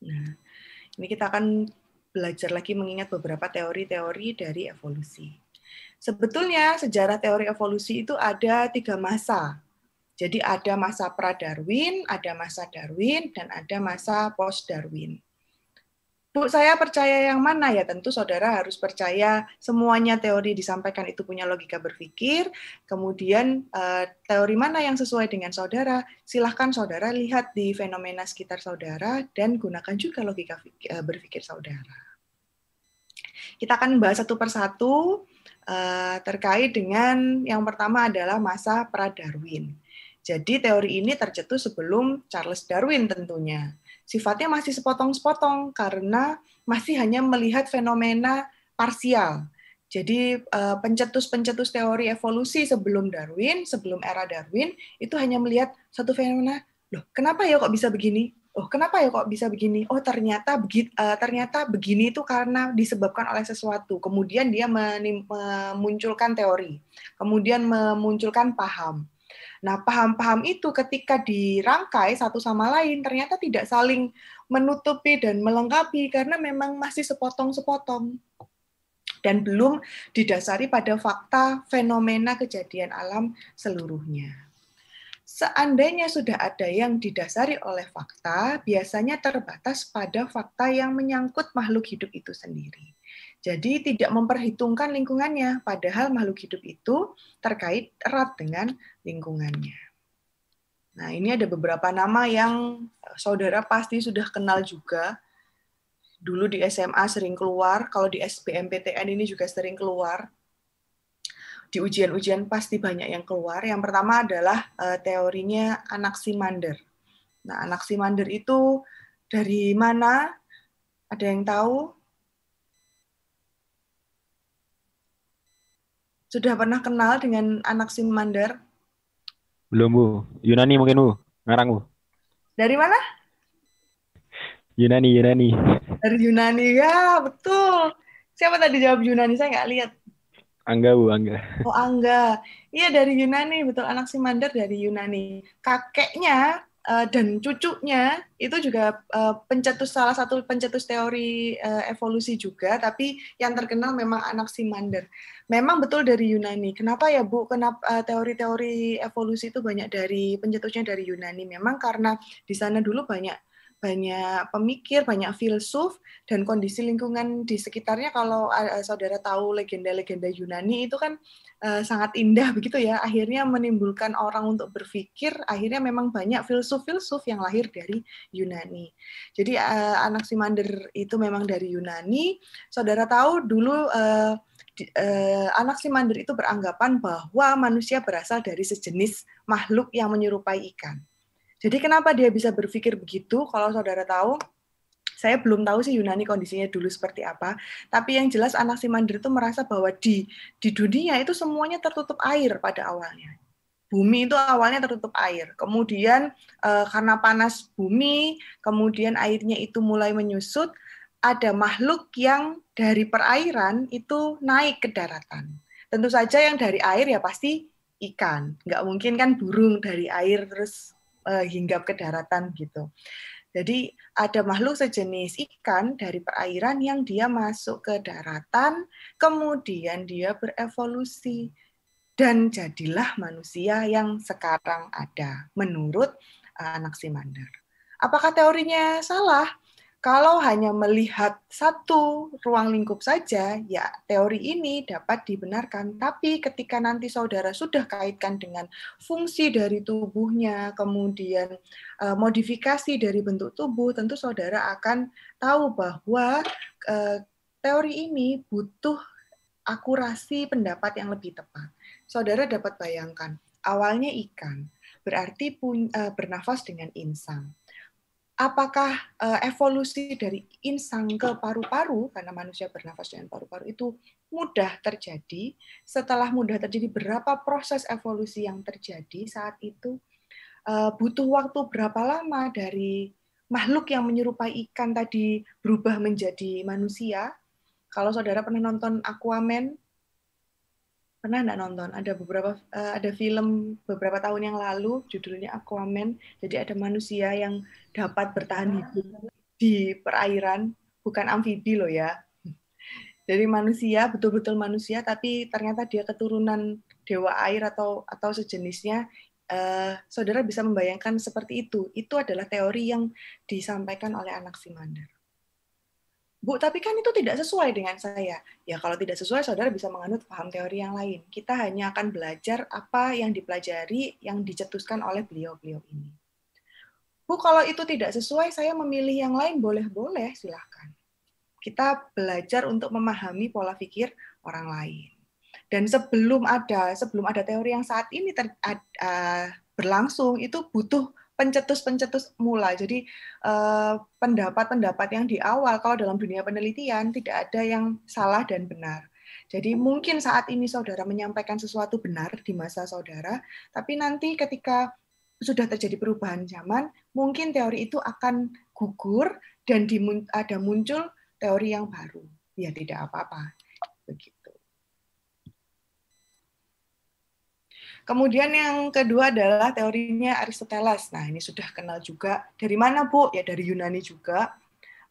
Nah, ini kita akan belajar lagi mengingat beberapa teori-teori dari evolusi. Sebetulnya sejarah teori evolusi itu ada 3 masa. Jadi ada masa pra-Darwin, ada masa Darwin, dan ada masa post-Darwin. Bu, saya percaya yang mana ya? Tentu saudara harus percaya semuanya teori disampaikan itu punya logika berpikir. Kemudian teori mana yang sesuai dengan saudara? Silahkan saudara lihat di fenomena sekitar saudara dan gunakan juga logika berpikir saudara. Kita akan bahas satu persatu terkait dengan yang pertama adalah masa pra-Darwin. Jadi teori ini tercetus sebelum Charles Darwin tentunya. Sifatnya masih sepotong-sepotong karena masih hanya melihat fenomena parsial. Jadi pencetus-pencetus teori evolusi sebelum Darwin, sebelum era Darwin, itu hanya melihat satu fenomena, loh kenapa ya kok bisa begini? Oh kenapa ya kok bisa begini? Oh ternyata begini itu karena disebabkan oleh sesuatu. Kemudian dia memunculkan teori, kemudian memunculkan paham. Nah, paham-paham itu ketika dirangkai satu sama lain ternyata tidak saling menutupi dan melengkapi karena memang masih sepotong-sepotong dan belum didasari pada fakta fenomena kejadian alam seluruhnya. Seandainya sudah ada yang didasari oleh fakta, biasanya terbatas pada fakta yang menyangkut makhluk hidup itu sendiri. Jadi tidak memperhitungkan lingkungannya, padahal makhluk hidup itu terkait erat dengan lingkungannya. Nah, ini ada beberapa nama yang saudara pasti sudah kenal juga. Dulu di SMA sering keluar, kalau di SBMPTN ini juga sering keluar. Di ujian-ujian pasti banyak yang keluar. Yang pertama adalah teorinya Anaximander. Nah, Anaximander itu dari mana? Ada yang tahu? Sudah pernah kenal dengan Anaximander? Belum, Bu. Yunani mungkin, Bu. Ngarang, Bu. Dari mana? Yunani. Dari Yunani, ya betul. Siapa tadi jawab Yunani? Saya nggak lihat. Angga, Bu, Angga. Oh, Angga. Iya, dari Yunani, betul. Anaximander dari Yunani. Kakeknya dan cucunya itu juga salah satu pencetus teori evolusi juga, tapi yang terkenal memang Anaximander. Memang betul dari Yunani. Kenapa ya, Bu? Kenapa teori-teori evolusi itu banyak dari pencetusnya dari Yunani? Memang karena di sana dulu banyak pemikir, banyak filsuf, dan kondisi lingkungan di sekitarnya. Kalau saudara tahu legenda-legenda Yunani itu kan sangat indah begitu ya, akhirnya menimbulkan orang untuk berpikir, akhirnya memang banyak filsuf-filsuf yang lahir dari Yunani. Jadi Anaximander itu memang dari Yunani. Saudara tahu dulu Anaximander itu beranggapan bahwa manusia berasal dari sejenis makhluk yang menyerupai ikan. Jadi kenapa dia bisa berpikir begitu? Kalau saudara tahu, saya belum tahu sih Yunani kondisinya dulu seperti apa, tapi yang jelas Anaximander itu merasa bahwa di dunia itu semuanya tertutup air pada awalnya. Bumi itu awalnya tertutup air, kemudian karena panas bumi, kemudian airnya itu mulai menyusut, ada makhluk yang dari perairan itu naik ke daratan. Tentu saja yang dari air ya pasti ikan, nggak mungkin kan burung dari air terus hinggap ke daratan gitu. Jadi ada makhluk sejenis ikan dari perairan yang dia masuk ke daratan, kemudian dia berevolusi dan jadilah manusia yang sekarang ada menurut Anaximander. Apakah teorinya salah? Kalau hanya melihat satu ruang lingkup saja, ya teori ini dapat dibenarkan. Tapi ketika nanti saudara sudah kaitkan dengan fungsi dari tubuhnya, kemudian modifikasi dari bentuk tubuh, tentu saudara akan tahu bahwa teori ini butuh akurasi pendapat yang lebih tepat. Saudara dapat bayangkan, awalnya ikan, berarti bernafas dengan insang. apakah evolusi dari insang ke paru-paru, karena manusia bernafas dengan paru-paru itu mudah terjadi? Setelah mudah terjadi, berapa proses evolusi yang terjadi saat itu? Butuh waktu berapa lama dari makhluk yang menyerupai ikan tadi berubah menjadi manusia? Kalau saudara pernah nonton Aquaman, pernah nggak nonton? Ada film beberapa tahun yang lalu, judulnya Aquaman. Jadi ada manusia yang dapat bertahan hidup di perairan, bukan amfibi loh ya. Jadi manusia, betul-betul manusia, tapi ternyata dia keturunan dewa air atau sejenisnya. Saudara bisa membayangkan seperti itu. Itu adalah teori yang disampaikan oleh Anaximander. Bu, tapi kan itu tidak sesuai dengan saya. Ya, kalau tidak sesuai, saudara bisa menganut paham teori yang lain. Kita hanya akan belajar apa yang dipelajari, yang dicetuskan oleh beliau-beliau ini. Bu, kalau itu tidak sesuai, saya memilih yang lain, boleh-boleh, silahkan. Kita belajar untuk memahami pola pikir orang lain. Dan sebelum ada teori yang saat ini berlangsung, itu butuh pencetus mula. Jadi pendapat-pendapat yang di awal, kalau dalam dunia penelitian tidak ada yang salah dan benar. Jadi mungkin saat ini saudara menyampaikan sesuatu benar di masa saudara, tapi nanti ketika sudah terjadi perubahan zaman, mungkin teori itu akan gugur dan ada muncul teori yang baru. Ya tidak apa-apa. Begitu. Kemudian yang kedua adalah teorinya Aristoteles. Nah, ini sudah kenal juga. Dari mana, Bu? Ya, dari Yunani juga.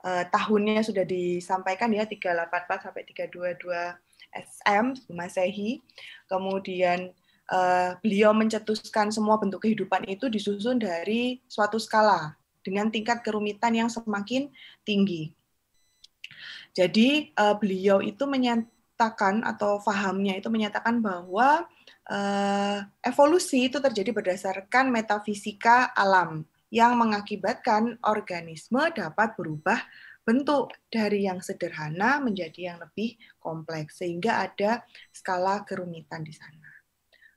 Tahunnya sudah disampaikan ya, 384 sampai 322 SM, Masehi. Kemudian beliau mencetuskan semua bentuk kehidupan itu disusun dari suatu skala dengan tingkat kerumitan yang semakin tinggi. Jadi, beliau itu menyatakan, atau fahamnya itu menyatakan bahwa evolusi itu terjadi berdasarkan metafisika alam yang mengakibatkan organisme dapat berubah bentuk dari yang sederhana menjadi yang lebih kompleks, sehingga ada skala kerumitan di sana.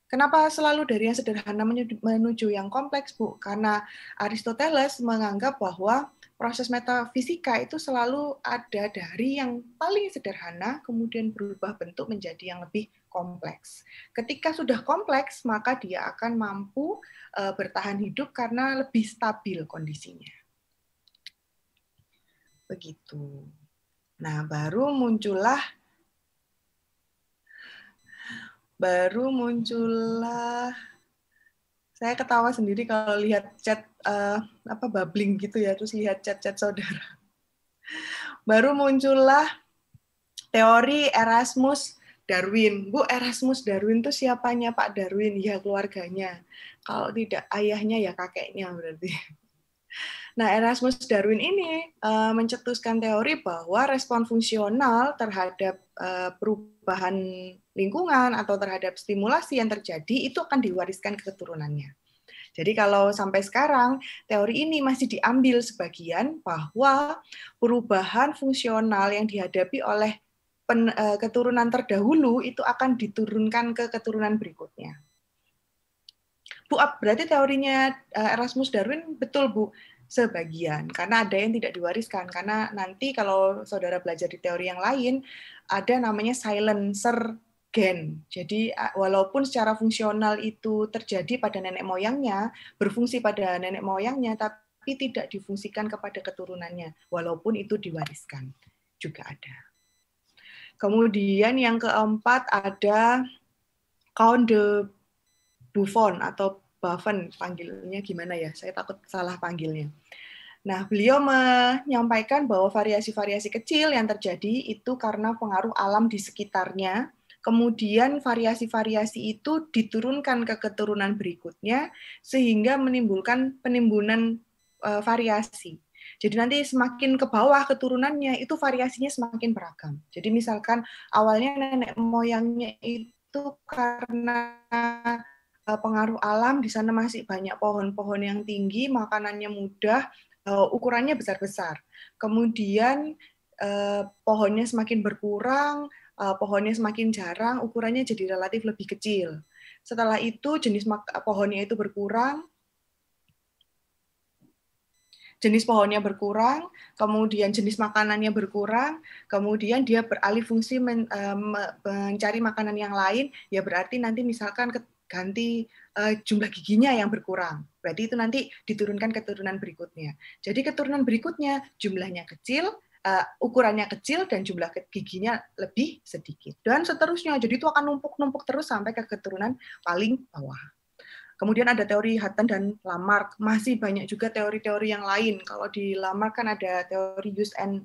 Kenapa selalu dari yang sederhana menuju yang kompleks, Bu? Karena Aristoteles menganggap bahwa proses metafisika itu selalu ada dari yang paling sederhana, kemudian berubah bentuk menjadi yang lebih kompleks. Ketika sudah kompleks, maka dia akan mampu bertahan hidup karena lebih stabil kondisinya. Begitu. Nah, baru muncullah saya ketawa sendiri kalau lihat chat bubbling gitu ya, terus lihat chat-chat saudara. Baru muncullah teori Erasmus Darwin. Bu, Erasmus Darwin itu siapanya Pak Darwin? Ya, keluarganya. Kalau tidak ayahnya, ya kakeknya berarti. Nah, Erasmus Darwin ini mencetuskan teori bahwa respon fungsional terhadap perubahan lingkungan atau terhadap stimulasi yang terjadi itu akan diwariskan ke keturunannya. Jadi kalau sampai sekarang, teori ini masih diambil sebagian bahwa perubahan fungsional yang dihadapi oleh keturunan terdahulu itu akan diturunkan ke keturunan berikutnya. Bu, berarti teorinya Erasmus Darwin betul, Bu? Sebagian, karena ada yang tidak diwariskan. Karena nanti kalau saudara belajar di teori yang lain, ada namanya silencer gen. Jadi walaupun secara fungsional itu terjadi pada nenek moyangnya, berfungsi pada nenek moyangnya, tapi tidak difungsikan kepada keturunannya, walaupun itu diwariskan. Juga ada. Kemudian yang keempat ada Count de Buffon atau Buffon, panggilnya gimana ya? Saya takut salah panggilnya. Nah, beliau menyampaikan bahwa variasi-variasi kecil yang terjadi itu karena pengaruh alam di sekitarnya. Kemudian variasi-variasi itu diturunkan ke keturunan berikutnya sehingga menimbulkan penimbunan variasi. Jadi nanti semakin ke bawah keturunannya itu variasinya semakin beragam. Jadi misalkan awalnya nenek moyangnya itu karena pengaruh alam, di sana masih banyak pohon-pohon yang tinggi, makanannya mudah, ukurannya besar-besar. Kemudian pohonnya semakin berkurang, pohonnya semakin jarang, ukurannya jadi relatif lebih kecil. Setelah itu jenis pohonnya itu berkurang, jenis pohonnya berkurang, kemudian jenis makanannya berkurang, kemudian dia beralih fungsi mencari makanan yang lain, ya berarti nanti misalkan ganti jumlah giginya yang berkurang. Berarti itu nanti diturunkan ke turunan berikutnya. Jadi keturunan berikutnya jumlahnya kecil, ukurannya kecil, dan jumlah giginya lebih sedikit. Dan seterusnya. Jadi itu akan numpuk-numpuk terus sampai ke keturunan paling bawah. Kemudian ada teori Hutton dan Lamarck. Masih banyak juga teori-teori yang lain. Kalau di Lamarck kan ada teori use and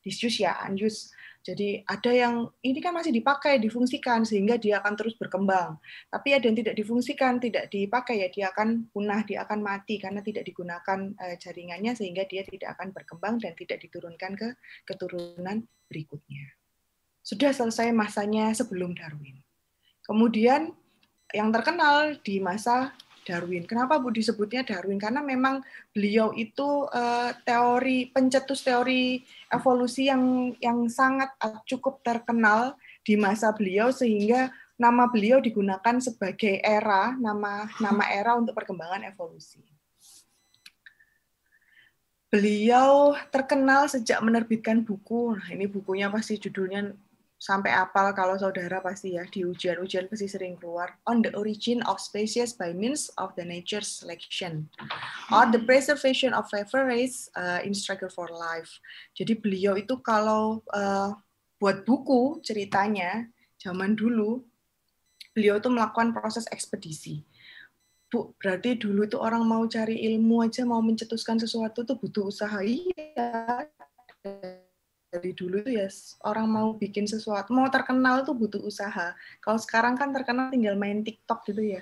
disuse ya, unused. Jadi ada yang ini kan masih dipakai, difungsikan sehingga dia akan terus berkembang. Tapi ada yang tidak difungsikan, tidak dipakai ya dia akan punah, dia akan mati karena tidak digunakan jaringannya sehingga dia tidak akan berkembang dan tidak diturunkan ke keturunan berikutnya. Sudah selesai masanya sebelum Darwin. Kemudian yang terkenal di masa Darwin. Kenapa Bu disebutnya Darwin? Karena memang beliau itu pencetus teori evolusi yang sangat cukup terkenal di masa beliau sehingga nama beliau digunakan sebagai nama era untuk perkembangan evolusi. Beliau terkenal sejak menerbitkan buku. Nah, ini bukunya pasti judulnya sampai apal kalau saudara pasti ya, di ujian-ujian pasti sering keluar. On the Origin of Species by Means of the Nature's Selection, or the Preservation of Favor Race in Struggle for Life. Jadi beliau itu kalau buat buku ceritanya, zaman dulu, beliau itu melakukan proses ekspedisi. Bu, berarti dulu itu orang mau cari ilmu aja, mau mencetuskan sesuatu itu butuh usaha. Iya. Dari dulu itu ya orang mau bikin sesuatu, mau terkenal tuh butuh usaha. Kalau sekarang kan terkenal tinggal main TikTok gitu ya.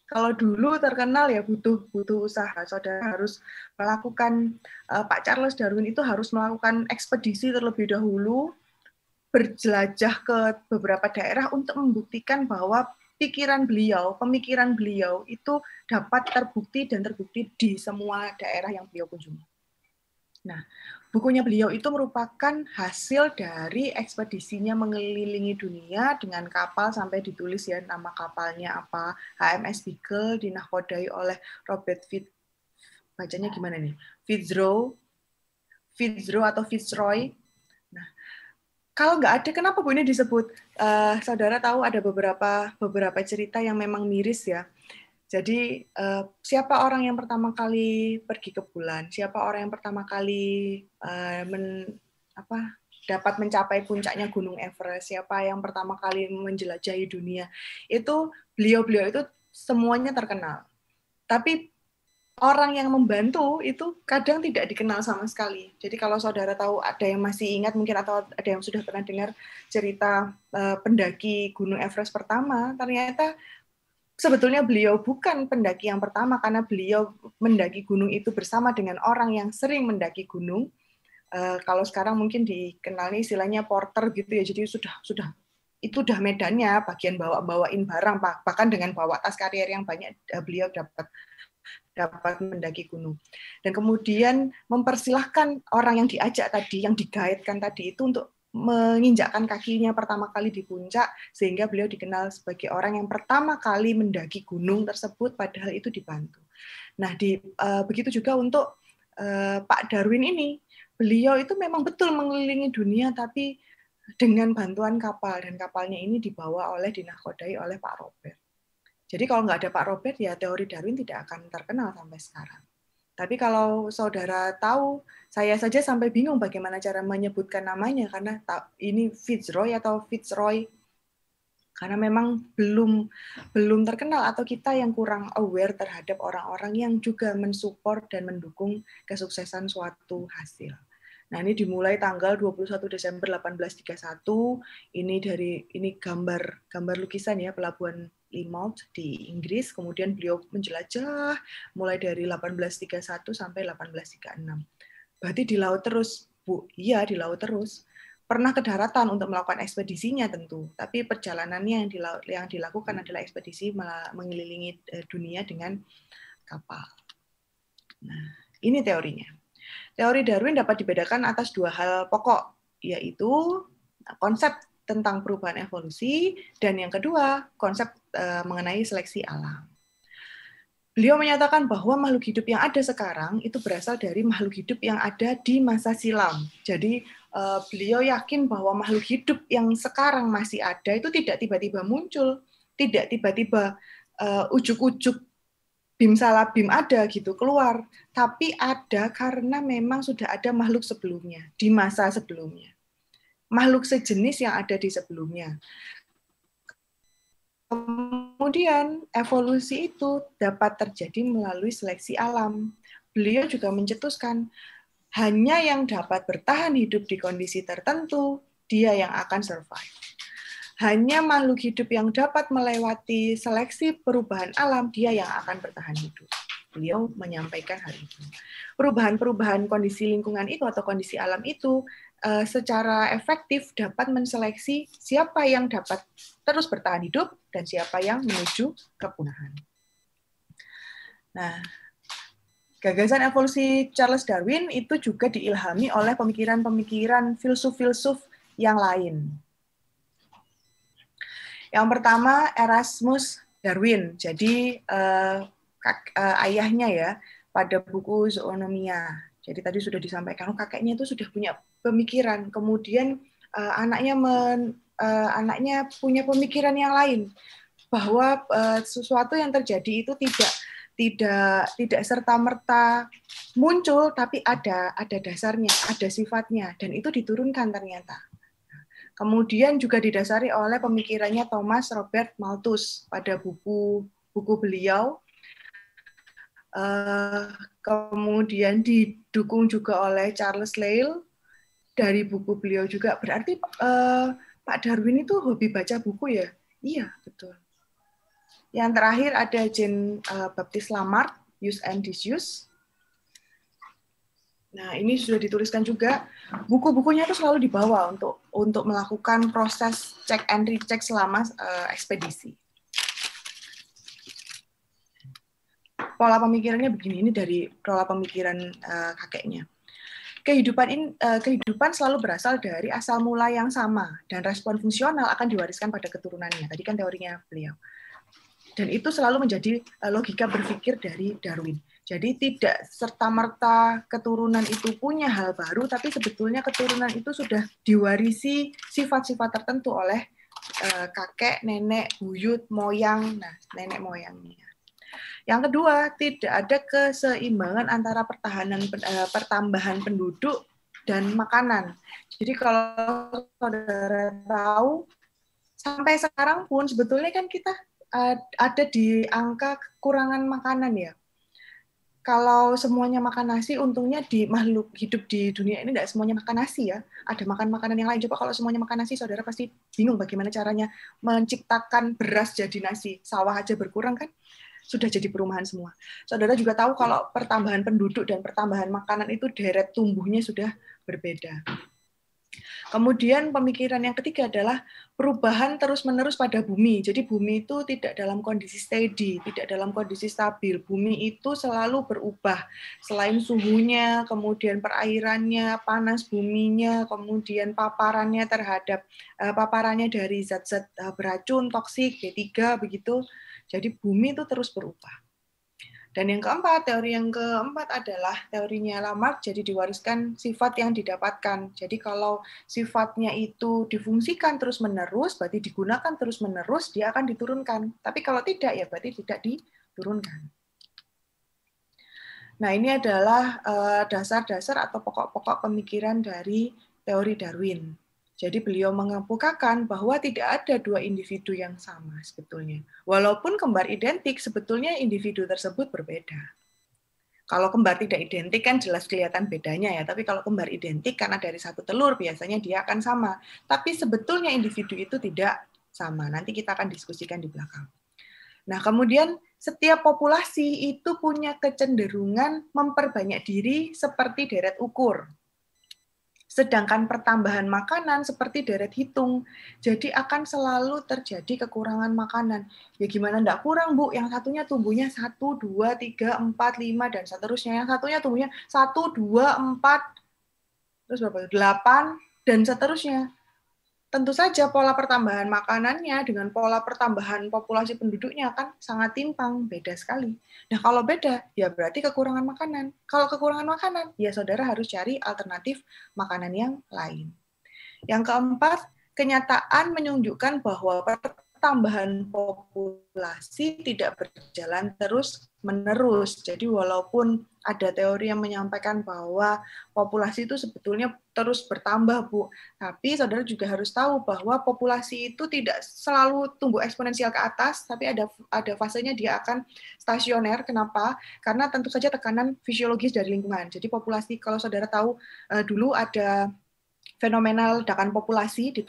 Kalau dulu terkenal ya butuh usaha. Saudara harus melakukan, Pak Charles Darwin itu harus melakukan ekspedisi terlebih dahulu, berjelajah ke beberapa daerah untuk membuktikan bahwa pemikiran beliau itu dapat terbukti di semua daerah yang beliau kunjungi. Nah, bukunya beliau itu merupakan hasil dari ekspedisinya mengelilingi dunia dengan kapal sampai ditulis ya nama kapalnya apa, HMS Beagle dinakodai oleh Robert bacanya gimana nih? Fitzroy atau Fitzroy. Nah, kalau nggak ada, kenapa Bu ini disebut? Saudara tahu ada beberapa cerita yang memang miris ya. Jadi siapa orang yang pertama kali pergi ke bulan? Siapa orang yang pertama kali dapat mencapai puncaknya Gunung Everest? Siapa yang pertama kali menjelajahi dunia? Itu beliau-beliau itu semuanya terkenal. Tapi orang yang membantu itu kadang tidak dikenal sama sekali. Jadi kalau saudara tahu, ada yang masih ingat mungkin atau ada yang sudah pernah dengar cerita pendaki Gunung Everest pertama, ternyata sebetulnya beliau bukan pendaki yang pertama karena beliau mendaki gunung itu bersama dengan orang yang sering mendaki gunung. Kalau sekarang mungkin dikenal istilahnya porter gitu ya. Jadi itu udah medannya, bagian bawain barang, bahkan dengan bawa tas karier yang banyak beliau dapat mendaki gunung. Dan kemudian mempersilahkan orang yang diajak tadi, yang digaitkan tadi itu untuk menginjakkan kakinya pertama kali di puncak, sehingga beliau dikenal sebagai orang yang pertama kali mendaki gunung tersebut, padahal itu dibantu. Nah, begitu juga untuk Pak Darwin ini, beliau itu memang betul mengelilingi dunia, tapi dengan bantuan kapal, dan kapalnya ini dibawa dinakodai oleh Pak Robert. Jadi kalau nggak ada Pak Robert, ya teori Darwin tidak akan terkenal sampai sekarang. Tapi kalau saudara tahu, saya saja sampai bingung bagaimana cara menyebutkan namanya, karena ini Fitzroy atau Fitzroy, karena memang belum terkenal, atau kita yang kurang aware terhadap orang-orang yang juga mensupport dan mendukung kesuksesan suatu hasil. Nah, ini dimulai tanggal 21 Desember 1831. Ini gambar lukisan ya, pelabuhan Plymouth di Inggris. Kemudian beliau menjelajah mulai dari 1831 sampai 1836. Berarti di laut terus, Bu? Iya, di laut terus. Pernah ke daratan untuk melakukan ekspedisinya tentu, tapi perjalanannya yang dilakukan adalah ekspedisi mengelilingi dunia dengan kapal. Nah, ini teorinya. Teori Darwin dapat dibedakan atas dua hal pokok, yaitu konsep tentang perubahan evolusi, dan yang kedua, konsep mengenai seleksi alam. Beliau menyatakan bahwa makhluk hidup yang ada sekarang itu berasal dari makhluk hidup yang ada di masa silam. Jadi beliau yakin bahwa makhluk hidup yang sekarang masih ada itu tidak tiba-tiba muncul, tidak tiba-tiba ujuk-ujuk bim salah bim ada gitu keluar, tapi ada karena memang sudah ada makhluk sebelumnya, di masa sebelumnya. Makhluk sejenis yang ada di sebelumnya. Kemudian evolusi itu dapat terjadi melalui seleksi alam. Beliau juga mencetuskan hanya yang dapat bertahan hidup di kondisi tertentu, dia yang akan survive. Hanya makhluk hidup yang dapat melewati seleksi perubahan alam, dia yang akan bertahan hidup. Beliau menyampaikan hal itu. Perubahan-perubahan kondisi lingkungan itu atau kondisi alam itu secara efektif dapat menseleksi siapa yang dapat terus bertahan hidup dan siapa yang menuju kepunahan. Nah, gagasan evolusi Charles Darwin itu juga diilhami oleh pemikiran-pemikiran filsuf-filsuf yang lain. Yang pertama, Erasmus Darwin. Jadi ayahnya ya pada buku Zoonomia. Jadi tadi sudah disampaikan kakeknya itu sudah punya pemikiran. Kemudian anaknya punya pemikiran yang lain bahwa sesuatu yang terjadi itu tidak serta-merta muncul, tapi ada dasarnya, ada sifatnya, dan itu diturunkan ternyata. Kemudian juga didasari oleh pemikirannya Thomas Robert Malthus pada buku beliau. Kemudian didukung juga oleh Charles Lyell dari buku beliau juga. Berarti Pak Darwin itu hobi baca buku ya? Iya, betul. Yang terakhir ada Jean Baptiste Lamarck, Use and Disuse. Nah, ini sudah dituliskan juga. Buku-bukunya itu selalu dibawa untuk melakukan proses check and recheck selama ekspedisi. Pola pemikirannya begini, ini dari pola pemikiran kakeknya. Kehidupan selalu berasal dari asal mula yang sama, dan respon fungsional akan diwariskan pada keturunannya. Tadi kan teorinya beliau. Dan itu selalu menjadi logika berpikir dari Darwin. Jadi tidak serta-merta keturunan itu punya hal baru, tapi sebetulnya keturunan itu sudah diwarisi sifat-sifat tertentu oleh kakek, nenek, buyut, moyang, nenek moyangnya. Yang kedua, tidak ada keseimbangan antara pertambahan penduduk dan makanan. Jadi kalau saudara tahu, sampai sekarang pun sebetulnya kan kita ada di angka kekurangan makanan ya. Kalau semuanya makan nasi, untungnya di makhluk hidup di dunia ini tidak semuanya makan nasi ya. Ada makan makanan yang lain. Coba kalau semuanya makan nasi, saudara pasti bingung bagaimana caranya menciptakan beras jadi nasi. Sawah aja berkurang kan? Sudah jadi perumahan semua. Saudara juga tahu kalau pertambahan penduduk dan pertambahan makanan itu deret tumbuhnya sudah berbeda. Kemudian pemikiran yang ketiga adalah perubahan terus-menerus pada bumi. Jadi bumi itu tidak dalam kondisi steady, tidak dalam kondisi stabil. Bumi itu selalu berubah. Selain suhunya, kemudian perairannya, panas buminya, kemudian paparannya terhadap paparannya dari zat-zat beracun, toksik, B3 begitu. Jadi bumi itu terus berubah. Dan yang keempat, teori yang keempat adalah teorinya Lamarck, jadi diwariskan sifat yang didapatkan. Jadi kalau sifatnya itu difungsikan terus-menerus, berarti digunakan terus-menerus, dia akan diturunkan. Tapi kalau tidak, ya berarti tidak diturunkan. Nah, ini adalah dasar-dasar atau pokok-pokok pemikiran dari teori Darwin. Jadi beliau mengemukakan bahwa tidak ada dua individu yang sama sebetulnya. Walaupun kembar identik, sebetulnya individu tersebut berbeda. Kalau kembar tidak identik kan jelas kelihatan bedanya ya, tapi kalau kembar identik karena dari satu telur biasanya dia akan sama. Tapi sebetulnya individu itu tidak sama. Nanti kita akan diskusikan di belakang. Nah, kemudian setiap populasi itu punya kecenderungan memperbanyak diri seperti deret ukur. Sedangkan pertambahan makanan seperti deret hitung. Jadi akan selalu terjadi kekurangan makanan. Ya gimana enggak kurang, Bu? Yang satunya tumbuhnya 1, 2, 3, 4, 5, dan seterusnya. Yang satunya tumbuhnya 1, 2, 4, terus berapa? 8, dan seterusnya. tentu saja pola pertambahan makanannya dengan pola pertambahan populasi penduduknya kan sangat timpang, beda sekali. Nah, kalau beda, ya berarti kekurangan makanan. Kalau kekurangan makanan, ya saudara harus cari alternatif makanan yang lain. Yang keempat, kenyataan menunjukkan bahwa pertambahan populasi tidak berjalan terus-menerus. Jadi walaupun ada teori yang menyampaikan bahwa populasi itu sebetulnya terus bertambah, Bu. Tapi saudara juga harus tahu bahwa populasi itu tidak selalu tumbuh eksponensial ke atas, tapi ada fasenya dia akan stasioner. Kenapa? Karena tentu saja tekanan fisiologis dari lingkungan. Jadi populasi, kalau saudara tahu dulu ada fenomena ledakan populasi di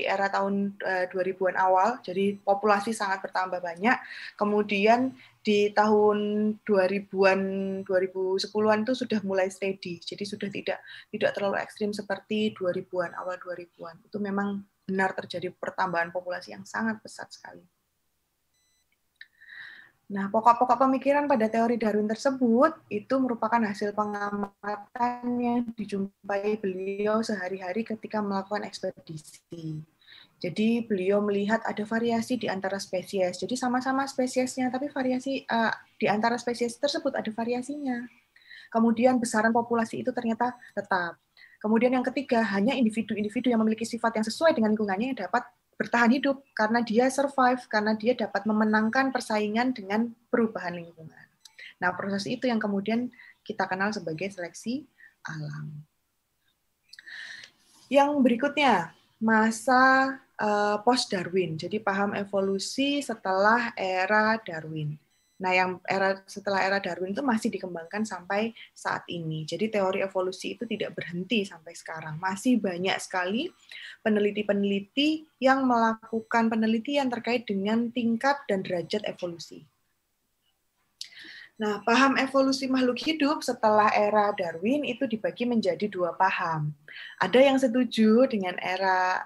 era tahun 2000-an awal, jadi populasi sangat bertambah banyak. Kemudian di tahun 2000-an, 2010-an itu sudah mulai steady, jadi sudah tidak terlalu ekstrim seperti 2000-an, awal 2000-an. Itu memang benar terjadi pertambahan populasi yang sangat pesat sekali. Nah, pokok-pokok pemikiran pada teori Darwin tersebut itu merupakan hasil pengamatan yang dijumpai beliau sehari-hari ketika melakukan ekspedisi. Jadi beliau melihat ada variasi di antara spesies. Jadi sama-sama spesiesnya, tapi variasi di antara spesies tersebut ada variasinya. Kemudian besaran populasi itu ternyata tetap. Kemudian yang ketiga, hanya individu-individu yang memiliki sifat yang sesuai dengan lingkungannya yang dapat bertahan hidup karena dia survive, karena dia dapat memenangkan persaingan dengan perubahan lingkungan. Nah, proses itu yang kemudian kita kenal sebagai seleksi alam. Yang berikutnya, masa post-Darwin. Jadi paham evolusi setelah era Darwin. Nah, yang setelah era Darwin itu masih dikembangkan sampai saat ini. Jadi teori evolusi itu tidak berhenti sampai sekarang. Masih banyak sekali peneliti-peneliti yang melakukan penelitian terkait dengan tingkat dan derajat evolusi. Nah, paham evolusi makhluk hidup setelah era Darwin itu dibagi menjadi dua paham. Ada yang setuju dengan era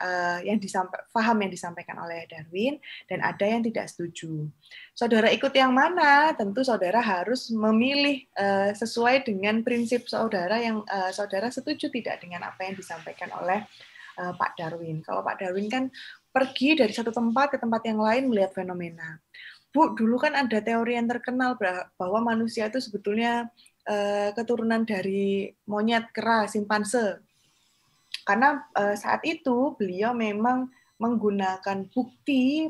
paham yang disampaikan oleh Darwin, dan ada yang tidak setuju. Saudara ikut yang mana? Tentu saudara harus memilih sesuai dengan prinsip saudara yang saudara setuju tidak dengan apa yang disampaikan oleh Pak Darwin. Kalau Pak Darwin kan pergi dari satu tempat ke tempat yang lain melihat fenomena. Bu, dulu kan ada teori yang terkenal bahwa manusia itu sebetulnya keturunan dari monyet kera, simpanse. Karena saat itu beliau memang menggunakan bukti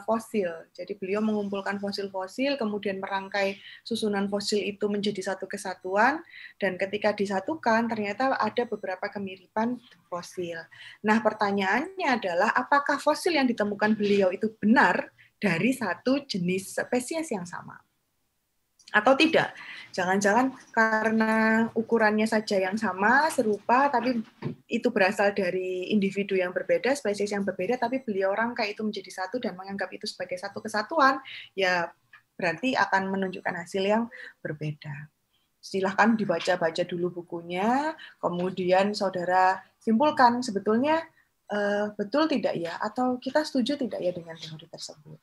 fosil. Jadi beliau mengumpulkan fosil-fosil, kemudian merangkai susunan fosil itu menjadi satu kesatuan, dan ketika disatukan ternyata ada beberapa kemiripan fosil. Nah, pertanyaannya adalah apakah fosil yang ditemukan beliau itu benar dari satu jenis spesies yang sama? Atau tidak? Jangan-jangan karena ukurannya saja yang sama, serupa, tapi itu berasal dari individu yang berbeda, spesies yang berbeda, tapi beliau rangkai itu menjadi satu dan menganggap itu sebagai satu kesatuan, ya berarti akan menunjukkan hasil yang berbeda. Silahkan dibaca-baca dulu bukunya, kemudian saudara simpulkan sebetulnya betul tidak ya, atau kita setuju tidak ya dengan teori tersebut.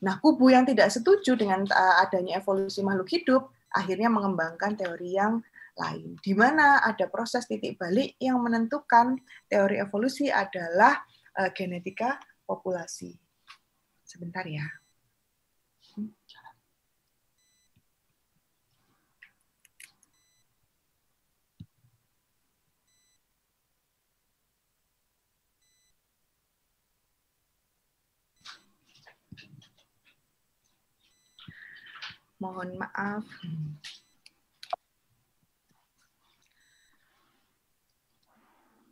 Nah, kubu yang tidak setuju dengan adanya evolusi makhluk hidup akhirnya mengembangkan teori yang lain, di mana ada proses titik balik yang menentukan teori evolusi adalah genetika populasi. Sebentar ya. Mohon maaf.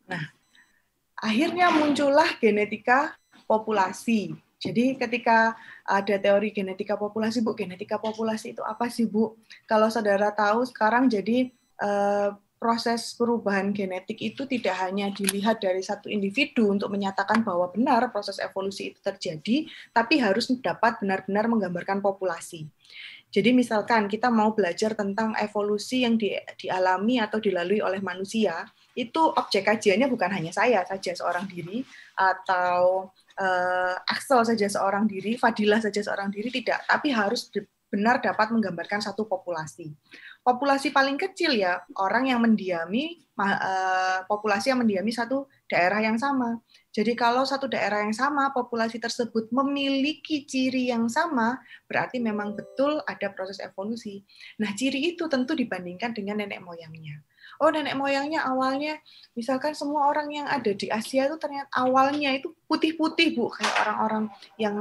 Nah, akhirnya muncullah genetika populasi. Jadi ketika ada teori genetika populasi, Bu, genetika populasi itu apa sih, Bu? Kalau saudara tahu sekarang jadi proses perubahan genetik itu tidak hanya dilihat dari satu individu untuk menyatakan bahwa benar proses evolusi itu terjadi, tapi harus dapat benar-benar menggambarkan populasi. Jadi misalkan kita mau belajar tentang evolusi yang dialami atau dilalui oleh manusia, itu objek kajiannya bukan hanya saya saja seorang diri, atau Axel saja seorang diri, Fadilah saja seorang diri, tidak. Tapi harus benar dapat menggambarkan satu populasi. Populasi paling kecil ya orang yang mendiami populasi yang mendiami satu daerah yang sama. Jadi kalau satu daerah yang sama, populasi tersebut memiliki ciri yang sama, berarti memang betul ada proses evolusi. Nah, ciri itu tentu dibandingkan dengan nenek moyangnya. Oh, nenek moyangnya awalnya, misalkan semua orang yang ada di Asia itu ternyata awalnya itu putih-putih, Bu, kayak orang-orang yang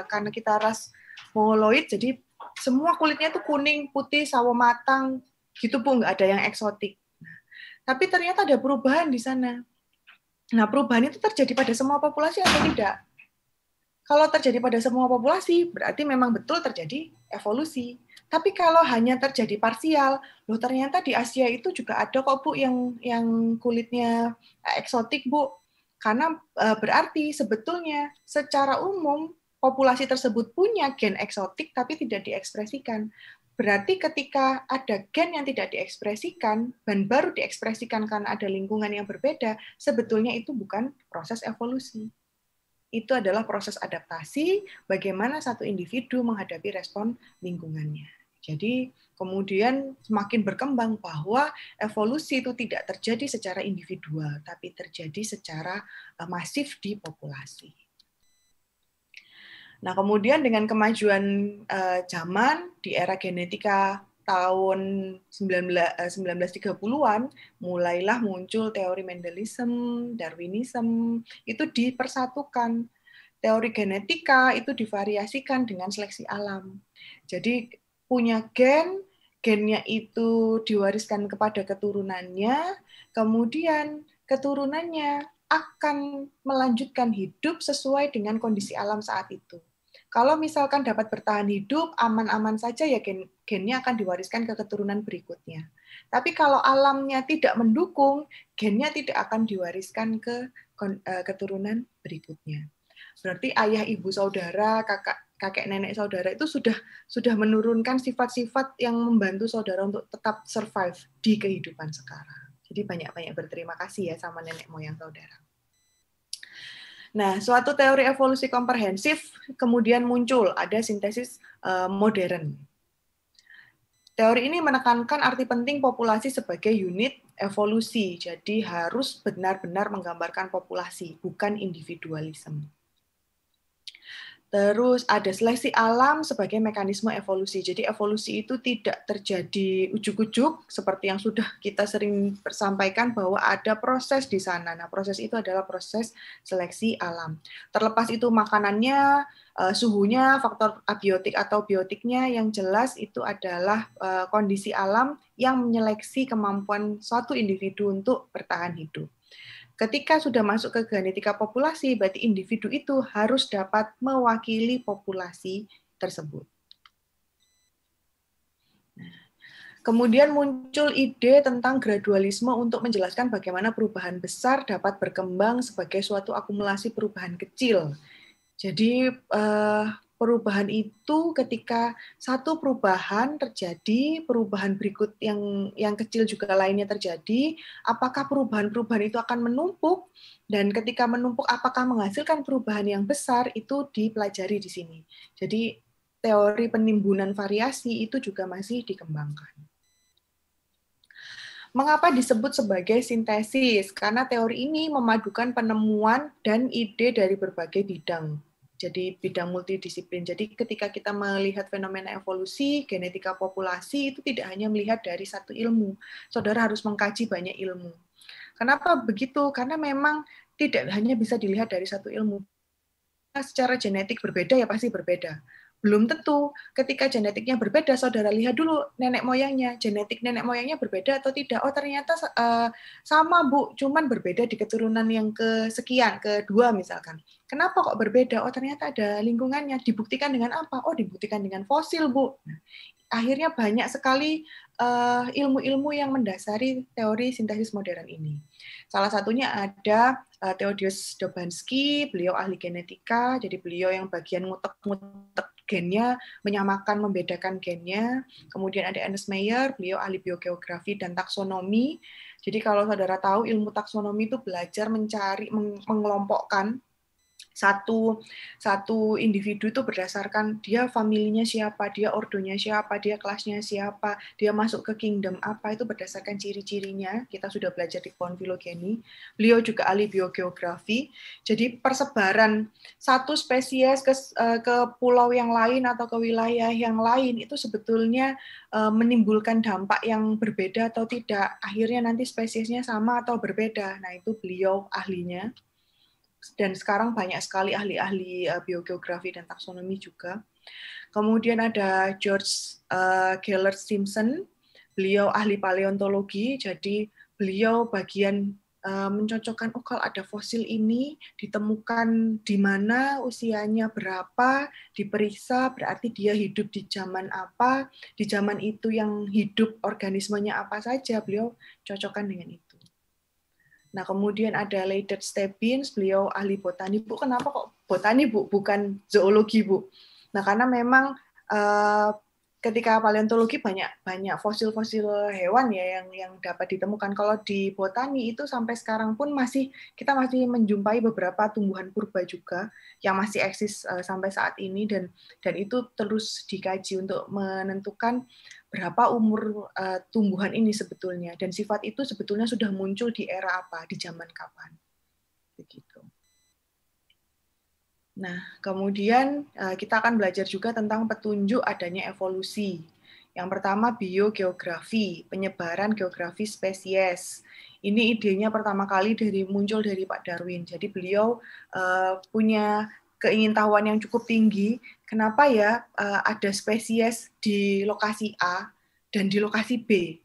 karena kita ras mongoloid, jadi semua kulitnya itu kuning, putih, sawo matang, gitu, Bu, nggak ada yang eksotik. Nah, tapi ternyata ada perubahan di sana. Nah, perubahan itu terjadi pada semua populasi atau tidak? Kalau terjadi pada semua populasi, berarti memang betul terjadi evolusi. Tapi kalau hanya terjadi parsial, loh ternyata di Asia itu juga ada kok, Bu, yang kulitnya eksotik, Bu. Karena berarti sebetulnya secara umum populasi tersebut punya gen eksotik tapi tidak diekspresikan. Berarti ketika ada gen yang tidak diekspresikan dan baru diekspresikan karena ada lingkungan yang berbeda, sebetulnya itu bukan proses evolusi. Itu adalah proses adaptasi bagaimana satu individu menghadapi respon lingkungannya. Jadi kemudian semakin berkembang bahwa evolusi itu tidak terjadi secara individual, tapi terjadi secara masif di populasi. Nah, kemudian dengan kemajuan zaman di era genetika tahun 1930-an, mulailah muncul teori Mendelism, Darwinism, itu dipersatukan. Teori genetika itu divariasikan dengan seleksi alam. Jadi punya gennya itu diwariskan kepada keturunannya, kemudian keturunannya akan melanjutkan hidup sesuai dengan kondisi alam saat itu. Kalau misalkan dapat bertahan hidup, aman-aman saja ya gennya akan diwariskan ke keturunan berikutnya. Tapi kalau alamnya tidak mendukung, gennya tidak akan diwariskan ke keturunan berikutnya. Berarti ayah, ibu, saudara, kakek, nenek, saudara itu sudah menurunkan sifat-sifat yang membantu saudara untuk tetap survive di kehidupan sekarang. Jadi banyak-banyak berterima kasih ya sama nenek moyang saudara. Nah, suatu teori evolusi komprehensif kemudian muncul, ada sintesis modern. Teori ini menekankan arti penting populasi sebagai unit evolusi, jadi harus benar-benar menggambarkan populasi, bukan individualisme. Terus ada seleksi alam sebagai mekanisme evolusi. Jadi evolusi itu tidak terjadi ujuk-ujuk seperti yang sudah kita sering sampaikan bahwa ada proses di sana. Nah, proses itu adalah proses seleksi alam. Terlepas itu makanannya, suhunya, faktor abiotik atau biotiknya, yang jelas itu adalah kondisi alam yang menyeleksi kemampuan suatu individu untuk bertahan hidup. Ketika sudah masuk ke genetika populasi, berarti individu itu harus dapat mewakili populasi tersebut. Kemudian muncul ide tentang gradualisme untuk menjelaskan bagaimana perubahan besar dapat berkembang sebagai suatu akumulasi perubahan kecil. Jadi perubahan itu ketika satu perubahan terjadi, perubahan berikut yang kecil juga lainnya terjadi, apakah perubahan-perubahan itu akan menumpuk, dan ketika menumpuk apakah menghasilkan perubahan yang besar, itu dipelajari di sini. Jadi teori penimbunan variasi itu juga masih dikembangkan. Mengapa disebut sebagai sintesis? Karena teori ini memadukan penemuan dan ide dari berbagai bidang. Jadi bidang multidisiplin. Jadi ketika kita melihat fenomena evolusi, genetika populasi, itu tidak hanya melihat dari satu ilmu. Saudara harus mengkaji banyak ilmu. Kenapa begitu? Karena memang tidak hanya bisa dilihat dari satu ilmu. Secara genetik berbeda ya pasti berbeda. Belum tentu ketika genetiknya berbeda, saudara lihat dulu nenek moyangnya, genetik nenek moyangnya berbeda atau tidak. Oh ternyata sama, Bu, cuman berbeda di keturunan yang kesekian, kedua misalkan. Kenapa kok berbeda? Oh ternyata ada lingkungannya. Dibuktikan dengan apa? Oh dibuktikan dengan fosil, Bu. Nah, akhirnya banyak sekali ilmu-ilmu yang mendasari teori sintesis modern ini. Salah satunya ada Theodosius Dobzhansky, beliau ahli genetika, jadi beliau yang bagian ngutek-ngutek gennya, menyamakan, membedakan gennya. Kemudian ada Ernest Mayr, beliau ahli biogeografi dan taksonomi. Jadi kalau saudara tahu ilmu taksonomi itu belajar mencari, mengelompokkan satu individu itu berdasarkan dia familinya siapa, dia ordonya siapa, dia kelasnya siapa, dia masuk ke kingdom apa, itu berdasarkan ciri-cirinya. Kita sudah belajar di pohon filogeni. Beliau juga ahli biogeografi. Jadi persebaran satu spesies ke pulau yang lain atau ke wilayah yang lain itu sebetulnya menimbulkan dampak yang berbeda atau tidak. Akhirnya nanti spesiesnya sama atau berbeda. Nah, itu beliau ahlinya. Dan sekarang banyak sekali ahli-ahli biogeografi dan taksonomi juga. Kemudian ada George Gellert Simpson, beliau ahli paleontologi, jadi beliau bagian mencocokkan, oh kalau ada fosil ini ditemukan di mana, usianya berapa, diperiksa, berarti dia hidup di zaman apa, di zaman itu yang hidup organismenya apa saja, beliau cocokkan dengan itu. Nah, kemudian ada Leidert Stebbins, beliau ahli botani. Bu, kenapa kok botani, Bu? Bukan zoologi, Bu? Nah, karena memang ketika paleontologi banyak fosil-fosil hewan ya yang dapat ditemukan. Kalau di botani itu sampai sekarang pun kita masih menjumpai beberapa tumbuhan purba juga yang masih eksis sampai saat ini, dan itu terus dikaji untuk menentukan berapa umur tumbuhan ini sebetulnya, dan sifat itu sebetulnya sudah muncul di era apa, di zaman kapan, begitu. Nah, kemudian kita akan belajar juga tentang petunjuk adanya evolusi. Yang pertama biogeografi, penyebaran geografi spesies. Ini idenya pertama kali muncul dari Pak Darwin. Jadi beliau punya keingintahuan yang cukup tinggi, kenapa ya ada spesies di lokasi A dan di lokasi B.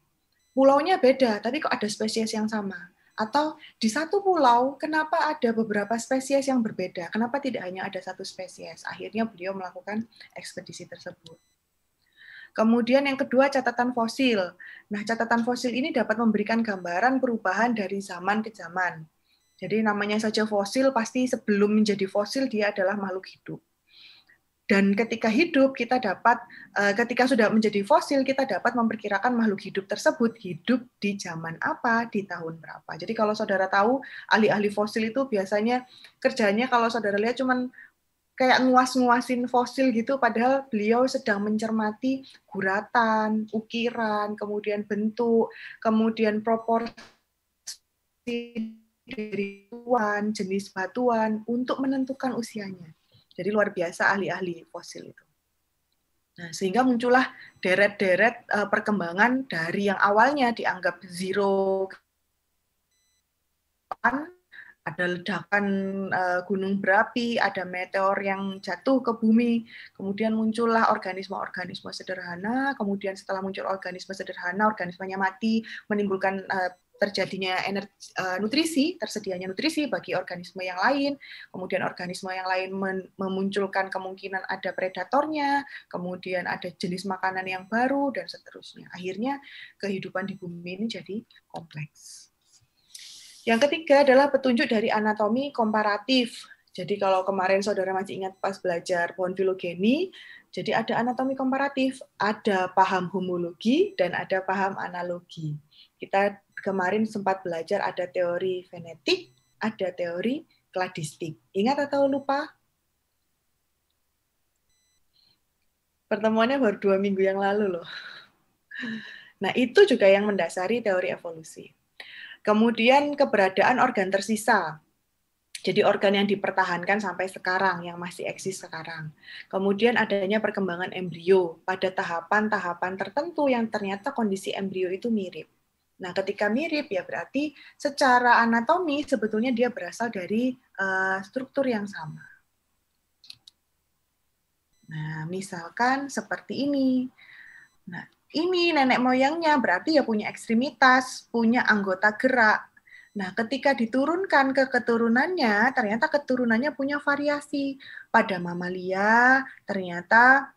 Pulaunya beda, tapi kok ada spesies yang sama. Atau di satu pulau, kenapa ada beberapa spesies yang berbeda? Kenapa tidak hanya ada satu spesies? Akhirnya beliau melakukan ekspedisi tersebut. Kemudian yang kedua, catatan fosil. Nah, catatan fosil ini dapat memberikan gambaran perubahan dari zaman ke zaman. Jadi namanya saja fosil, pasti sebelum menjadi fosil dia adalah makhluk hidup. Dan ketika hidup, ketika sudah menjadi fosil, kita dapat memperkirakan makhluk hidup tersebut hidup di zaman apa, di tahun berapa. Jadi kalau saudara tahu, ahli-ahli fosil itu biasanya kerjanya kalau saudara lihat cuman kayak nguas-nguasin fosil gitu, padahal beliau sedang mencermati guratan, ukiran, kemudian bentuk, kemudian proporsi dari batuan, jenis batuan, untuk menentukan usianya. Jadi luar biasa ahli-ahli fosil itu. Nah, sehingga muncullah deret-deret perkembangan dari yang awalnya dianggap zero, ada ledakan gunung berapi, ada meteor yang jatuh ke bumi, kemudian muncullah organisme-organisme sederhana, kemudian setelah muncul organisme sederhana, organismenya mati, menimbulkan terjadinya nutrisi, tersedianya nutrisi bagi organisme yang lain, kemudian organisme yang lain memunculkan kemungkinan ada predatornya, kemudian ada jenis makanan yang baru, dan seterusnya. Akhirnya kehidupan di bumi ini jadi kompleks. Yang ketiga adalah petunjuk dari anatomi komparatif. Jadi kalau kemarin saudara masih ingat pas belajar pohon filogeni, jadi ada anatomi komparatif, ada paham homologi, dan ada paham analogi. Kita kemarin sempat belajar ada teori genetik, ada teori kladistik. Ingat atau lupa? Pertemuannya baru 2 minggu yang lalu loh. Nah, itu juga yang mendasari teori evolusi. Kemudian keberadaan organ tersisa. Jadi organ yang dipertahankan sampai sekarang, yang masih eksis sekarang. Kemudian adanya perkembangan embrio pada tahapan-tahapan tertentu yang ternyata kondisi embrio itu mirip. Nah, ketika mirip ya berarti secara anatomi sebetulnya dia berasal dari struktur yang sama. Nah, misalkan seperti ini. Nah, ini nenek moyangnya berarti ya punya ekstremitas, punya anggota gerak. Nah, ketika diturunkan ke keturunannya, ternyata keturunannya punya variasi. Pada mamalia, ternyata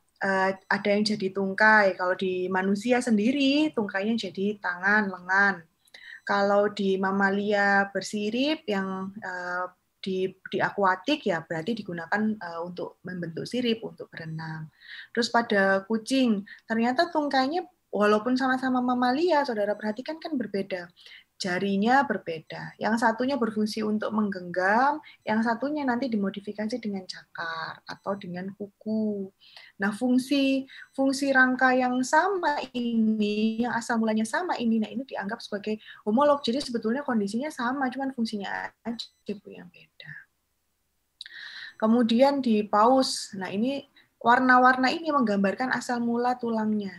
ada yang jadi tungkai. Kalau di manusia sendiri, tungkainya jadi tangan, lengan. Kalau di mamalia bersirip, yang di akuatik, ya berarti digunakan untuk membentuk sirip, untuk berenang. Terus pada kucing, ternyata tungkainya walaupun sama-sama mamalia, saudara perhatikan kan berbeda. jarinya berbeda. Yang satunya berfungsi untuk menggenggam, yang satunya nanti dimodifikasi dengan cakar atau dengan kuku. Nah, fungsi rangka yang sama ini, yang asal mulanya sama ini, nah ini dianggap sebagai homolog. Jadi sebetulnya kondisinya sama, cuman fungsinya aja Bu yang beda. Kemudian di paus, nah ini warna-warna ini menggambarkan asal mula tulangnya.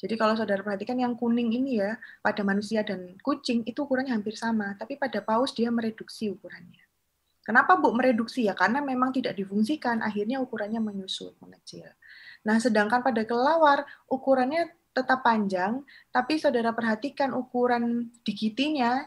Jadi kalau saudara perhatikan yang kuning ini ya, pada manusia dan kucing itu ukurannya hampir sama, tapi pada paus dia mereduksi ukurannya. Kenapa Bu mereduksi? Ya karena memang tidak difungsikan, akhirnya ukurannya menyusut, mengecil. Nah, sedangkan pada kelelawar ukurannya tetap panjang, tapi saudara perhatikan ukuran digitinya,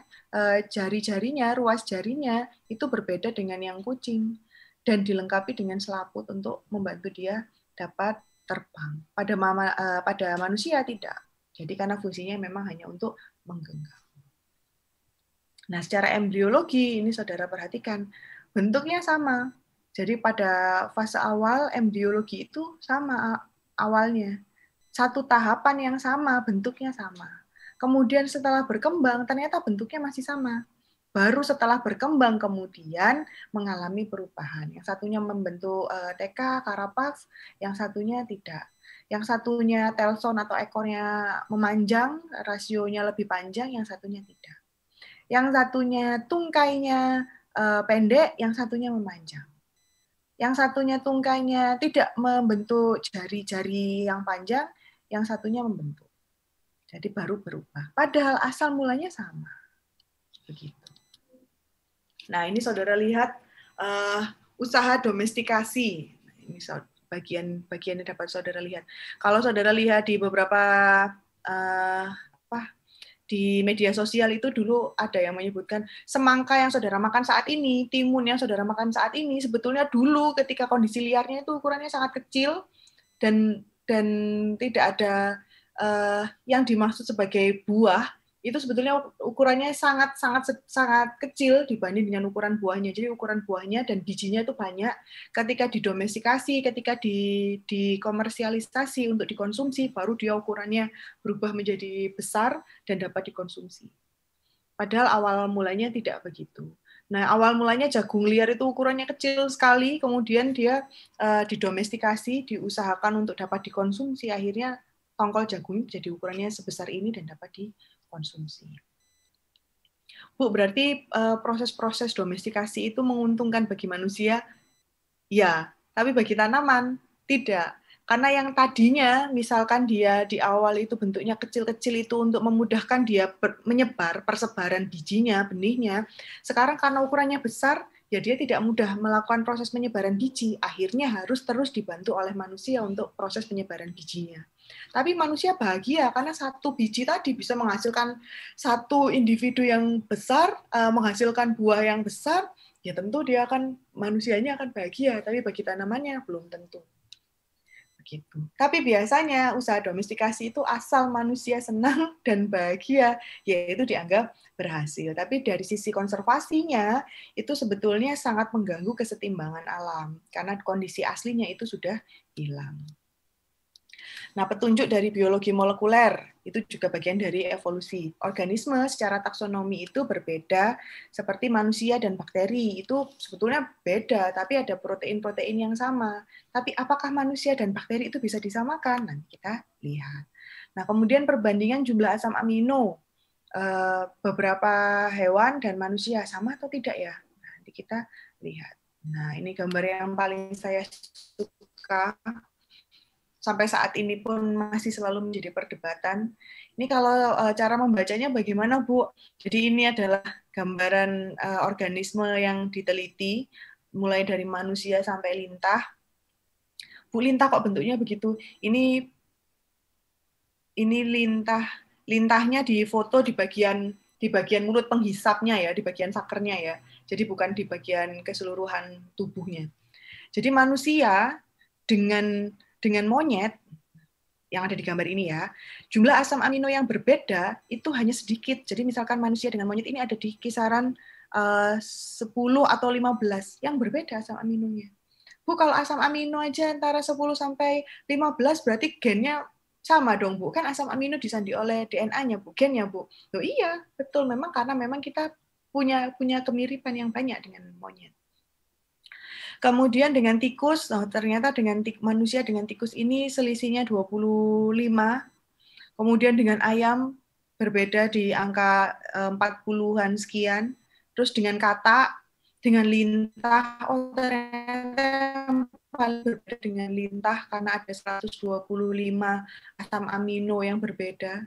jari-jarinya, ruas jarinya itu berbeda dengan yang kucing dan dilengkapi dengan selaput untuk membantu dia dapat terbang. Pada manusia tidak. Jadi karena fungsinya memang hanya untuk menggenggam. Nah, secara embriologi ini saudara perhatikan bentuknya sama. Jadi pada fase awal embriologi itu sama awalnya. Satu tahapan yang sama, bentuknya sama. Kemudian setelah berkembang ternyata bentuknya masih sama. Baru setelah berkembang kemudian mengalami perubahan. Yang satunya membentuk TK, Carapax, yang satunya tidak. Yang satunya telson atau ekornya memanjang, rasionya lebih panjang, yang satunya tidak. Yang satunya tungkainya pendek, yang satunya memanjang. Yang satunya tungkainya tidak membentuk jari-jari yang panjang, yang satunya membentuk. Jadi baru berubah. Padahal asal mulanya sama. Begitu. Nah, ini saudara lihat usaha domestikasi. Ini bagian yang dapat saudara lihat. Kalau saudara lihat di beberapa di media sosial itu dulu ada yang menyebutkan semangka yang saudara makan saat ini, timun yang saudara makan saat ini, sebetulnya dulu ketika kondisi liarnya itu ukurannya sangat kecil dan tidak ada yang dimaksud sebagai buah. Itu sebetulnya ukurannya sangat kecil dibanding dengan ukuran buahnya. Jadi ukuran buahnya dan bijinya itu banyak. Ketika didomestikasi, ketika dikomersialisasi untuk dikonsumsi, baru dia ukurannya berubah menjadi besar dan dapat dikonsumsi. Padahal awal mulanya tidak begitu. Nah, awal mulanya jagung liar itu ukurannya kecil sekali, kemudian dia didomestikasi, diusahakan untuk dapat dikonsumsi, akhirnya tongkol jagung jadi ukurannya sebesar ini dan dapat dikonsumsi. Bu, berarti proses-proses domestikasi itu menguntungkan bagi manusia? Ya, tapi bagi tanaman tidak. Karena yang tadinya, misalkan dia di awal itu bentuknya kecil-kecil itu untuk memudahkan dia menyebar persebaran bijinya, benihnya, sekarang karena ukurannya besar, ya dia tidak mudah melakukan proses penyebaran biji, akhirnya harus terus dibantu oleh manusia untuk proses penyebaran bijinya. Tapi manusia bahagia karena satu biji tadi bisa menghasilkan satu individu yang besar, menghasilkan buah yang besar, ya tentu manusianya akan bahagia, tapi bagi tanamannya belum tentu. Begitu. Tapi biasanya usaha domestikasi itu asal manusia senang dan bahagia, yaitu dianggap berhasil. Tapi dari sisi konservasinya, itu sebetulnya sangat mengganggu kesetimbangan alam, karena kondisi aslinya itu sudah hilang. Nah, petunjuk dari biologi molekuler itu juga bagian dari evolusi. Organisme secara taksonomi itu berbeda, seperti manusia dan bakteri itu sebetulnya beda, tapi ada protein-protein yang sama. Tapi apakah manusia dan bakteri itu bisa disamakan? Nanti kita lihat. Nah, kemudian perbandingan jumlah asam amino beberapa hewan dan manusia sama atau tidak ya? Nanti kita lihat. Nah, ini gambar yang paling saya suka. Sampai saat ini pun masih selalu menjadi perdebatan. Ini kalau cara membacanya bagaimana, Bu? Jadi ini adalah gambaran organisme yang diteliti, mulai dari manusia sampai lintah. Bu, lintah kok bentuknya begitu? Ini lintahnya difoto di bagian mulut penghisapnya ya, di bagian sakernya ya. Jadi bukan di bagian keseluruhan tubuhnya. Jadi manusia dengan monyet yang ada di gambar ini ya, jumlah asam amino yang berbeda itu hanya sedikit. Jadi misalkan manusia dengan monyet ini ada di kisaran 10 atau 15 yang berbeda asam aminonya. Bu, kalau asam amino aja antara 10 sampai 15 berarti gennya Sama dong, Bu. Kan asam amino disandi oleh DNA-nya, Bu, gennya, Bu. Loh iya, betul. Memang karena memang kita punya kemiripan yang banyak dengan monyet. Kemudian dengan tikus, ternyata dengan manusia dengan tikus ini selisihnya 25. Kemudian dengan ayam berbeda di angka 40-an sekian. Terus dengan katak, dengan lintah, oh ternyata paling berbeda dengan lintah karena ada 125 asam amino yang berbeda.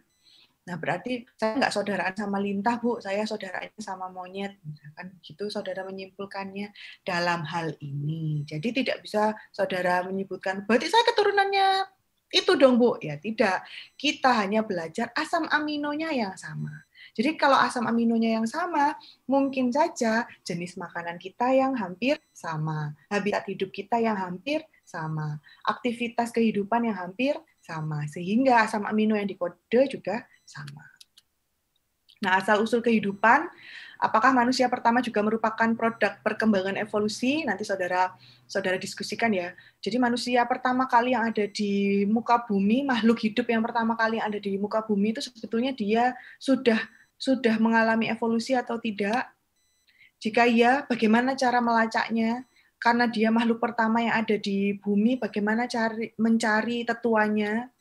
Nah, berarti saya nggak saudaraan sama lintah, Bu. Saya saudaranya sama monyet. Misalkan gitu saudara menyimpulkannya dalam hal ini. Jadi tidak bisa saudara menyebutkan, berarti saya keturunannya itu dong, Bu. Ya, tidak. Kita hanya belajar asam aminonya yang sama. Jadi kalau asam aminonya yang sama, mungkin saja jenis makanan kita yang hampir sama, habitat hidup kita yang hampir sama, aktivitas kehidupan yang hampir sama, sehingga asam amino yang dikode juga sama. Nah, asal-usul kehidupan, apakah manusia pertama juga merupakan produk perkembangan evolusi? Nanti saudara diskusikan ya. Jadi manusia pertama kali yang ada di muka bumi, makhluk hidup yang pertama kali yang ada di muka bumi itu sebetulnya dia sudah mengalami evolusi atau tidak? Jika iya, bagaimana cara melacaknya? Karena dia makhluk pertama yang ada di bumi, bagaimana mencari tetuanya?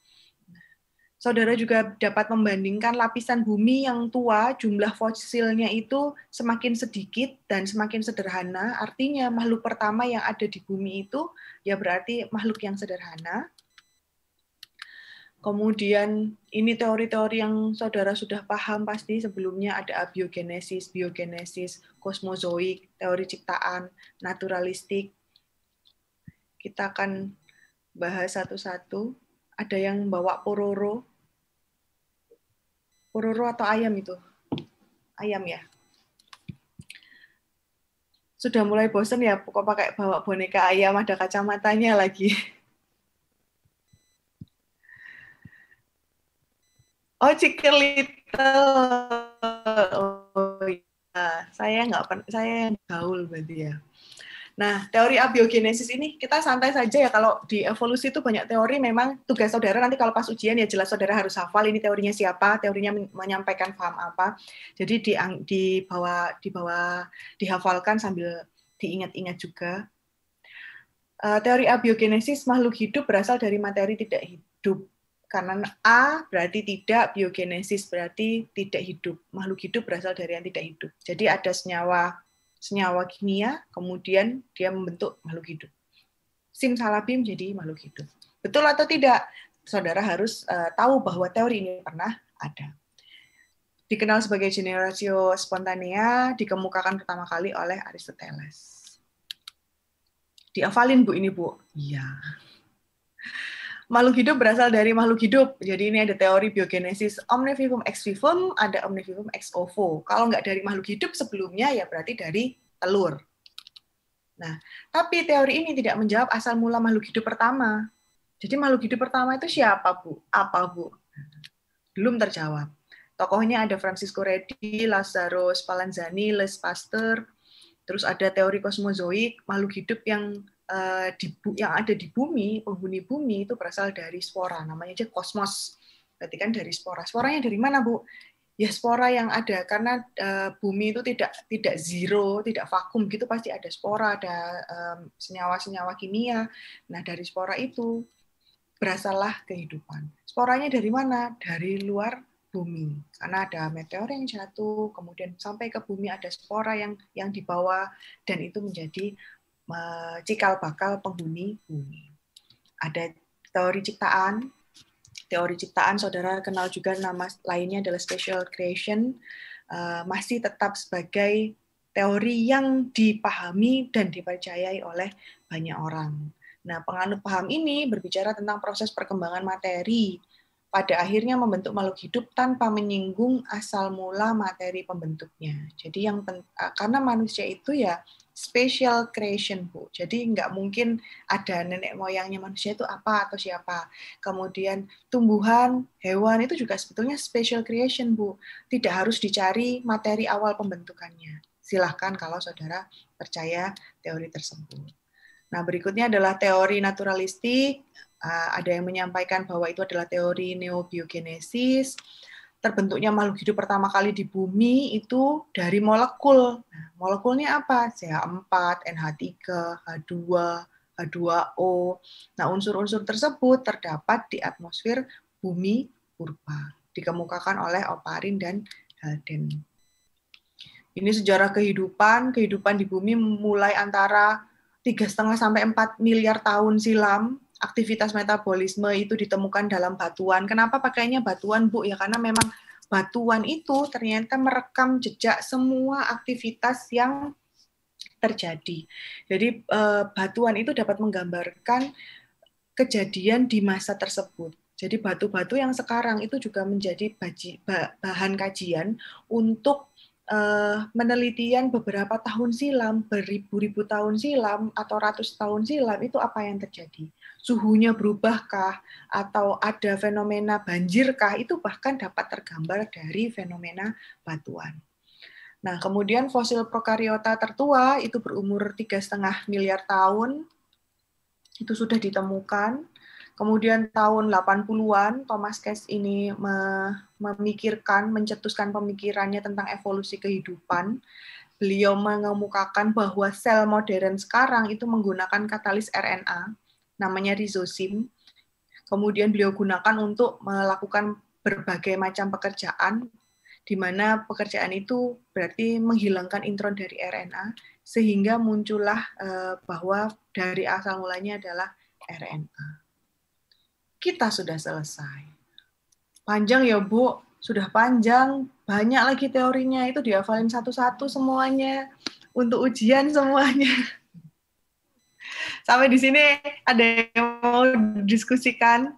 Saudara juga dapat membandingkan lapisan bumi yang tua, jumlah fosilnya itu semakin sedikit dan semakin sederhana. Artinya makhluk pertama yang ada di bumi itu ya berarti makhluk yang sederhana. Kemudian ini teori-teori yang saudara sudah paham pasti sebelumnya, ada abiogenesis, biogenesis, kosmozoik, teori ciptaan, naturalistik. Kita akan bahas satu-satu. Ada yang bawa pororo. Pororo atau ayam itu? Ayam ya? Sudah mulai bosan ya kok pakai bawa boneka ayam, ada kacamatanya lagi. Oh, Chicken Little. Oh ya, saya yang gaul berarti ya. Nah, teori abiogenesis ini kita santai saja ya, kalau di evolusi itu banyak teori, memang tugas saudara nanti kalau pas ujian ya jelas saudara harus hafal ini teorinya siapa, teorinya menyampaikan paham apa. Jadi dihafalkan sambil diingat-ingat juga. Teori abiogenesis, makhluk hidup berasal dari materi tidak hidup. Karena A berarti tidak, biogenesis berarti tidak hidup. Makhluk hidup berasal dari yang tidak hidup. Jadi ada senyawa kimia, kemudian dia membentuk makhluk hidup. Simsalabim jadi makhluk hidup. Betul atau tidak? Saudara harus tahu bahwa teori ini pernah ada. Dikenal sebagai generatio spontanea, dikemukakan pertama kali oleh Aristoteles. Dihafalin, Bu, ini, Bu? Iya. Makhluk hidup berasal dari makhluk hidup. Jadi ini ada teori biogenesis omnivivum ex vivum, ada omnivivum ex ovo. Kalau nggak dari makhluk hidup sebelumnya, ya berarti dari telur. Nah, tapi teori ini tidak menjawab asal mula makhluk hidup pertama. Jadi makhluk hidup pertama itu siapa, Bu? Apa, Bu? Belum terjawab. Tokohnya ada Francisco Redi, Lazaro Spallanzani, Les Pasteur. Terus ada teori kosmozoik, makhluk hidup yang ada di bumi, penghuni bumi itu berasal dari spora, namanya aja kosmos. Berarti kan dari spora. Sporanya dari mana, Bu? Ya spora yang ada, karena bumi itu tidak zero, tidak vakum gitu, pasti ada spora, ada senyawa-senyawa kimia. Nah, dari spora itu berasallah kehidupan. Sporanya dari mana? Dari luar bumi. Karena ada meteor yang jatuh, kemudian sampai ke bumi ada spora yang dibawa, dan itu menjadi cikal bakal penghuni bumi. Ada teori ciptaan. Teori ciptaan, saudara kenal juga nama lainnya adalah special creation. Masih tetap sebagai teori yang dipahami dan dipercayai oleh banyak orang. Nah, penganut paham ini berbicara tentang proses perkembangan materi, pada akhirnya membentuk makhluk hidup tanpa menyinggung asal mula materi pembentuknya. Jadi karena manusia itu ya special creation, Bu. Jadi nggak mungkin ada nenek moyangnya manusia itu apa atau siapa. Kemudian tumbuhan, hewan itu juga sebetulnya special creation, Bu. Tidak harus dicari materi awal pembentukannya. Silahkan kalau saudara percaya teori tersebut. Nah, berikutnya adalah teori naturalistik. Ada yang menyampaikan bahwa itu adalah teori neobiogenesis. Terbentuknya makhluk hidup pertama kali di bumi itu dari molekul. Nah, molekulnya apa? CH4, NH3, H2, H2O. Nah, unsur-unsur tersebut terdapat di atmosfer bumi purba. Dikemukakan oleh Oparin dan Halden. Ini sejarah kehidupan di bumi mulai antara 3,5 sampai 4 miliar tahun silam. Aktivitas metabolisme itu ditemukan dalam batuan. Kenapa pakainya batuan, Bu? Ya karena memang batuan itu ternyata merekam jejak semua aktivitas yang terjadi. Jadi batuan itu dapat menggambarkan kejadian di masa tersebut. Jadi batu-batu yang sekarang itu juga menjadi bahan kajian untuk penelitian beberapa tahun silam, beribu-ribu tahun silam, atau ratus tahun silam, itu apa yang terjadi. Suhunya berubahkah, atau ada fenomena banjirkah, itu bahkan dapat tergambar dari fenomena batuan. Nah, kemudian fosil prokariota tertua, itu berumur 3,5 miliar tahun, itu sudah ditemukan. Kemudian tahun 80-an, Thomas Case ini mencetuskan pemikirannya tentang evolusi kehidupan. Beliau mengemukakan bahwa sel modern sekarang itu menggunakan katalis RNA, namanya rizosim. Kemudian beliau gunakan untuk melakukan berbagai macam pekerjaan, di mana pekerjaan itu berarti menghilangkan intron dari RNA, sehingga muncullah bahwa dari asal mulanya adalah RNA. Kita sudah selesai. Panjang ya, Bu. Sudah panjang. Banyak lagi teorinya. Itu dihafalin satu-satu semuanya. Untuk ujian semuanya. Sampai di sini ada yang mau diskusikan?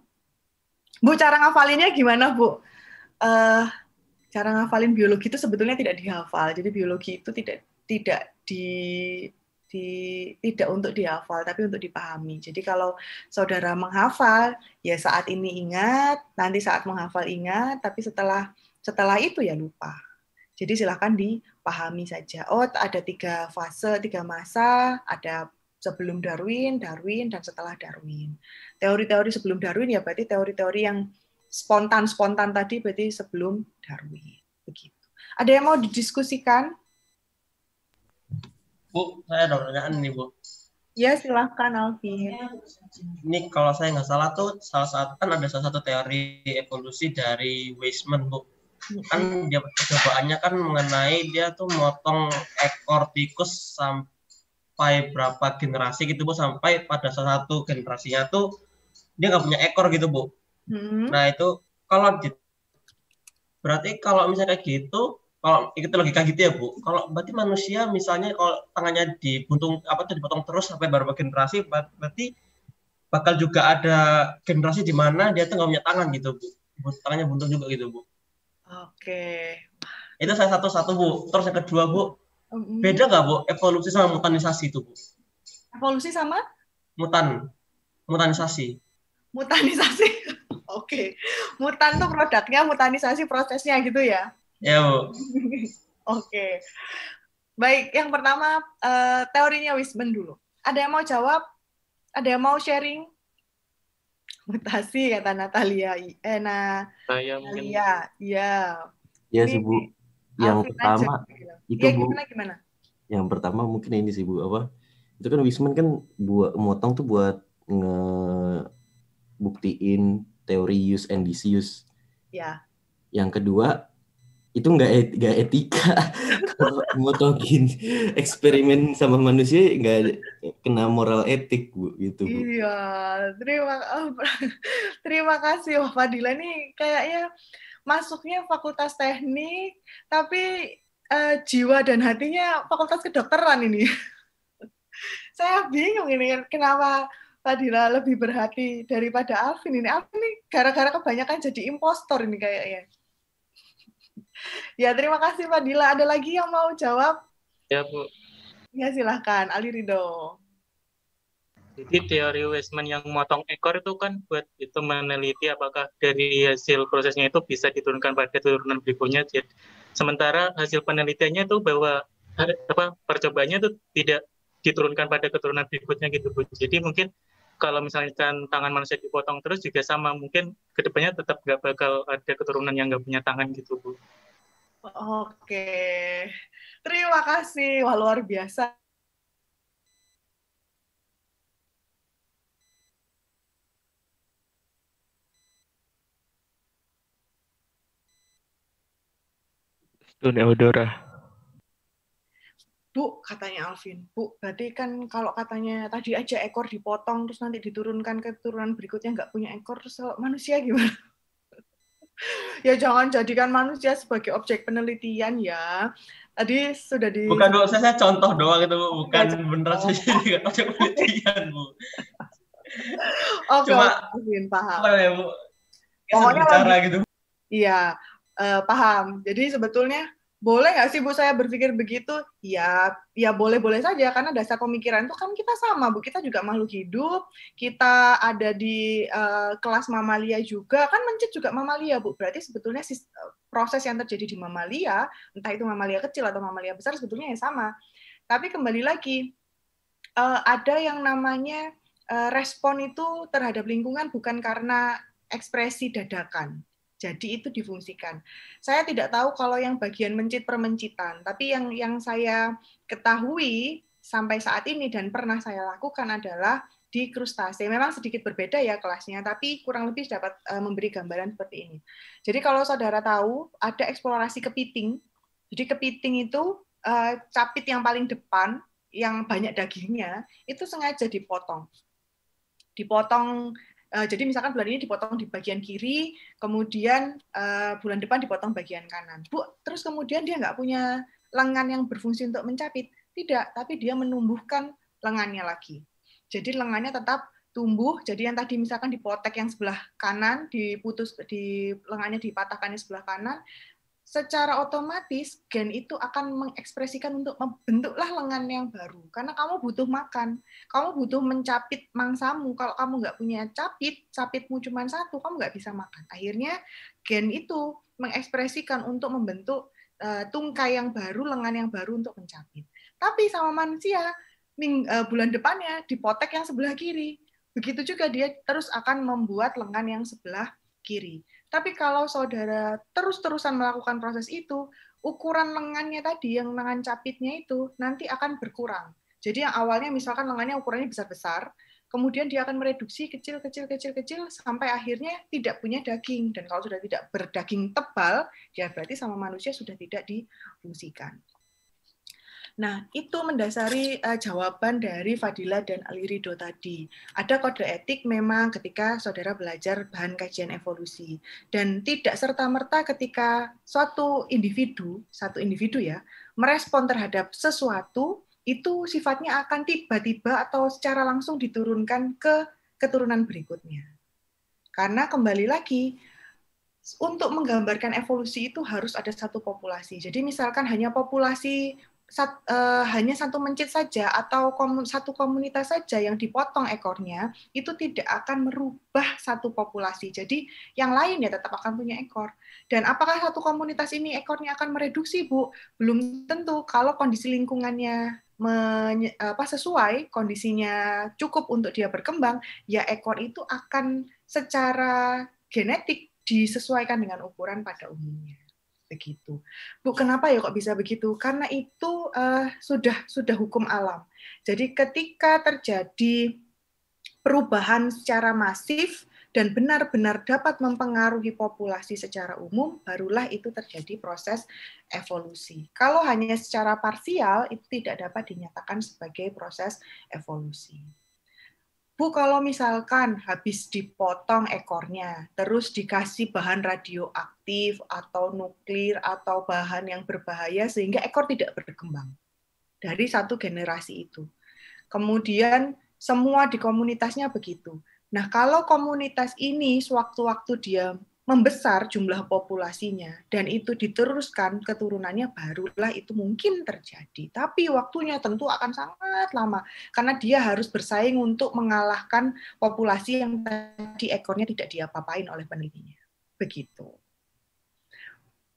Bu, cara ngafalinnya gimana, Bu? Cara ngafalin biologi itu sebetulnya tidak dihafal. Jadi biologi itu tidak untuk dihafal, tapi untuk dipahami. Jadi kalau saudara menghafal, ya saat ini ingat, nanti saat menghafal ingat, tapi setelah itu ya lupa. Jadi silakan dipahami saja. Oh, ada 3 fase, 3 masa, ada sebelum Darwin, dan setelah Darwin. Teori-teori sebelum Darwin ya berarti teori-teori yang spontan tadi berarti sebelum Darwin. Begitu. Ada yang mau didiskusikan? Bu, saya ada pertanyaan nih, Bu. Ya, silahkan, Alvin. Ini kalau saya nggak salah tuh, salah satu teori evolusi dari Weismann, Bu. Kan dia percobaannya kan mengenai dia tuh motong ekor tikus sampai berapa generasi gitu, Bu. Sampai pada salah satu generasinya tuh dia nggak punya ekor gitu, Bu. Nah, itu berarti kalau misalnya kayak gitu, kalau itu logika gitu ya, Bu. Kalau berarti manusia misalnya kalau tangannya dipotong terus sampai beberapa generasi, berarti bakal juga ada generasi di mana dia tuh nggak punya tangan gitu, Bu. Tangannya buntung juga gitu, Bu. Oke. Itu salah satu, Bu. Terus yang kedua, Bu, beda nggak, Bu, evolusi sama mutanisasi itu, Bu? Evolusi sama? Mutanisasi. Oke. Mutan tuh produknya, mutanisasi prosesnya gitu ya? Ya, Bu. Oke. Baik, yang pertama teorinya Weismann dulu. Ada yang mau jawab? Ada yang mau sharing? Mutasi kata Natalia. Saya mungkin. Iya. Ya sih, Bu. Yang pertama itu, ya, Bu. Gimana? Yang pertama mungkin ini sih, Bu, apa? Itu kan Weismann kan motong tuh buat ngebuktiin teori use and disuse. Ya. Yang kedua itu nggak etika. Kalau motongin eksperimen sama manusia nggak kena moral etik, Bu, gitu, Bu. Iya, terima kasih Wah Fadila nih kayaknya masuknya fakultas teknik tapi jiwa dan hatinya fakultas kedokteran ini. Saya bingung ini kenapa Fadila lebih berhati daripada Alvin ini. Alvin ini gara-gara kebanyakan jadi impostor ini kayaknya. Ya, terima kasih Fadila. Ada lagi yang mau jawab? Ya, Bu. Ya, silahkan. Ali Ridho. Jadi teori Weismann yang motong ekor itu kan buat itu meneliti apakah dari hasil prosesnya itu bisa diturunkan pada turunan berikutnya. Sementara hasil penelitiannya itu bahwa percobaannya itu tidak diturunkan pada keturunan berikutnya gitu, Bu. Jadi mungkin kalau misalkan tangan manusia dipotong terus juga sama, mungkin kedepannya tetap nggak bakal ada keturunan yang nggak punya tangan gitu, Bu. Oke, terima kasih. Wah, luar biasa. Itu Neodora. Bu, katanya Alvin, Bu, berarti kan kalau katanya tadi aja ekor dipotong, terus nanti diturunkan ke keturunan berikutnya nggak punya ekor, terus kalau manusia gimana? Ya jangan jadikan manusia sebagai objek penelitian ya. Tadi sudah di... Bukan, Bu, saya contoh doang itu, Bu. Bukan Ya, beneran saya jadi objek penelitian, Bu. Oke, Cuma Alvin, paham. apa ya, Bu? Kayak Pokoknya bicara gitu. Iya, paham. Jadi sebetulnya boleh nggak sih Bu saya berpikir begitu? Ya, ya boleh-boleh saja karena dasar pemikiran itu kan kita sama Bu. Kita juga makhluk hidup. Kita ada di kelas mamalia juga. Kan mencit juga mamalia Bu. Berarti sebetulnya proses yang terjadi di mamalia, entah itu mamalia kecil atau mamalia besar sebetulnya yang sama. Tapi kembali lagi ada yang namanya respon itu terhadap lingkungan bukan karena ekspresi dadakan. Jadi itu difungsikan. Saya tidak tahu kalau yang bagian mencit permencitan, tapi yang saya ketahui sampai saat ini dan pernah saya lakukan adalah di krustase. Memang sedikit berbeda ya kelasnya, tapi kurang lebih dapat memberi gambaran seperti ini. Jadi kalau saudara tahu, ada eksplorasi kepiting. Jadi kepiting itu capit yang paling depan, yang banyak dagingnya, itu sengaja dipotong. Jadi misalkan bulan ini dipotong di bagian kiri, kemudian bulan depan dipotong bagian kanan. Bu, terus kemudian dia nggak punya lengan yang berfungsi untuk mencapit. Tidak, tapi dia menumbuhkan lengannya lagi. Jadi lengannya tetap tumbuh, jadi yang tadi misalkan dipotek yang sebelah kanan, lengannya dipatahkan yang sebelah kanan, secara otomatis gen itu akan mengekspresikan untuk membentuklah lengan yang baru. Karena kamu butuh makan, kamu butuh mencapit mangsamu. Kalau kamu nggak punya capitmu cuma satu, kamu nggak bisa makan. Akhirnya gen itu mengekspresikan untuk membentuk tungkai yang baru, lengan yang baru untuk mencapit. Tapi sama manusia, bulan depannya dipotek yang sebelah kiri. Begitu juga dia terus akan membuat lengan yang sebelah kiri. Tapi kalau saudara terus-terusan melakukan proses itu, ukuran lengannya tadi, yang lengan capitnya itu, nanti akan berkurang. Jadi yang awalnya misalkan lengannya ukurannya besar-besar, kemudian dia akan mereduksi kecil, sampai akhirnya tidak punya daging. Dan kalau sudah tidak berdaging tebal, ya berarti sama manusia sudah tidak difungsikan. Nah, itu mendasari jawaban dari Fadila dan Alirido tadi. Ada kode etik memang ketika saudara belajar bahan kajian evolusi. Dan tidak serta-merta ketika suatu individu ya, merespon terhadap sesuatu, itu sifatnya akan tiba-tiba atau secara langsung diturunkan ke keturunan berikutnya. Karena kembali lagi, untuk menggambarkan evolusi itu harus ada satu populasi. Jadi misalkan hanya populasi hanya satu mencit saja atau satu komunitas saja yang dipotong ekornya, itu tidak akan merubah satu populasi. Jadi yang lain ya tetap akan punya ekor. Dan apakah satu komunitas ini ekornya akan mereduksi, Bu? Belum tentu. Kalau kondisi lingkungannya sesuai, kondisinya cukup untuk dia berkembang, ya ekor itu akan secara genetik disesuaikan dengan ukuran pada umumnya. Begitu. Bu, kenapa ya kok bisa begitu? Karena itu sudah hukum alam. Jadi ketika terjadi perubahan secara masif dan benar-benar dapat mempengaruhi populasi secara umum, barulah itu terjadi proses evolusi. Kalau hanya secara parsial, itu tidak dapat dinyatakan sebagai proses evolusi. Bu, kalau misalkan habis dipotong ekornya, terus dikasih bahan radioaktif atau nuklir atau bahan yang berbahaya sehingga ekor tidak berkembang dari satu generasi itu. Kemudian semua di komunitasnya begitu. Nah, kalau komunitas ini sewaktu-waktu dia membesar jumlah populasinya dan itu diteruskan keturunannya, barulah itu mungkin terjadi. Tapi waktunya tentu akan sangat lama karena dia harus bersaing untuk mengalahkan populasi yang tadi ekornya tidak diapa-apain oleh penelitinya. Begitu.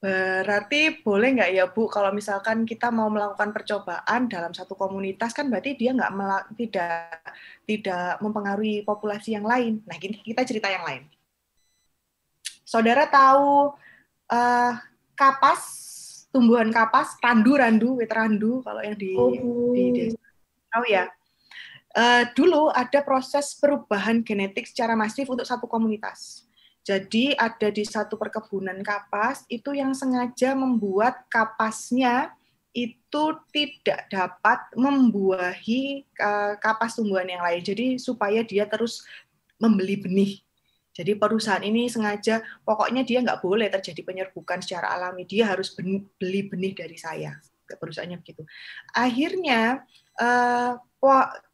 Berarti boleh nggak ya Bu, kalau misalkan kita mau melakukan percobaan dalam satu komunitas kan berarti dia tidak mempengaruhi populasi yang lain. Nah, kita cerita yang lain. Saudara tahu kapas, tumbuhan kapas, randu, wit randu kalau yang di desa. Tahu ya? Dulu ada proses perubahan genetik secara masif untuk satu komunitas. Jadi ada di satu perkebunan kapas itu yang sengaja membuat kapasnya itu tidak dapat membuahi kapas tumbuhan yang lain. Jadi supaya dia terus membeli benih. Jadi perusahaan ini sengaja, pokoknya dia nggak boleh terjadi penyerbukan secara alami. Dia harus beli benih dari saya. Perusahaannya begitu. Akhirnya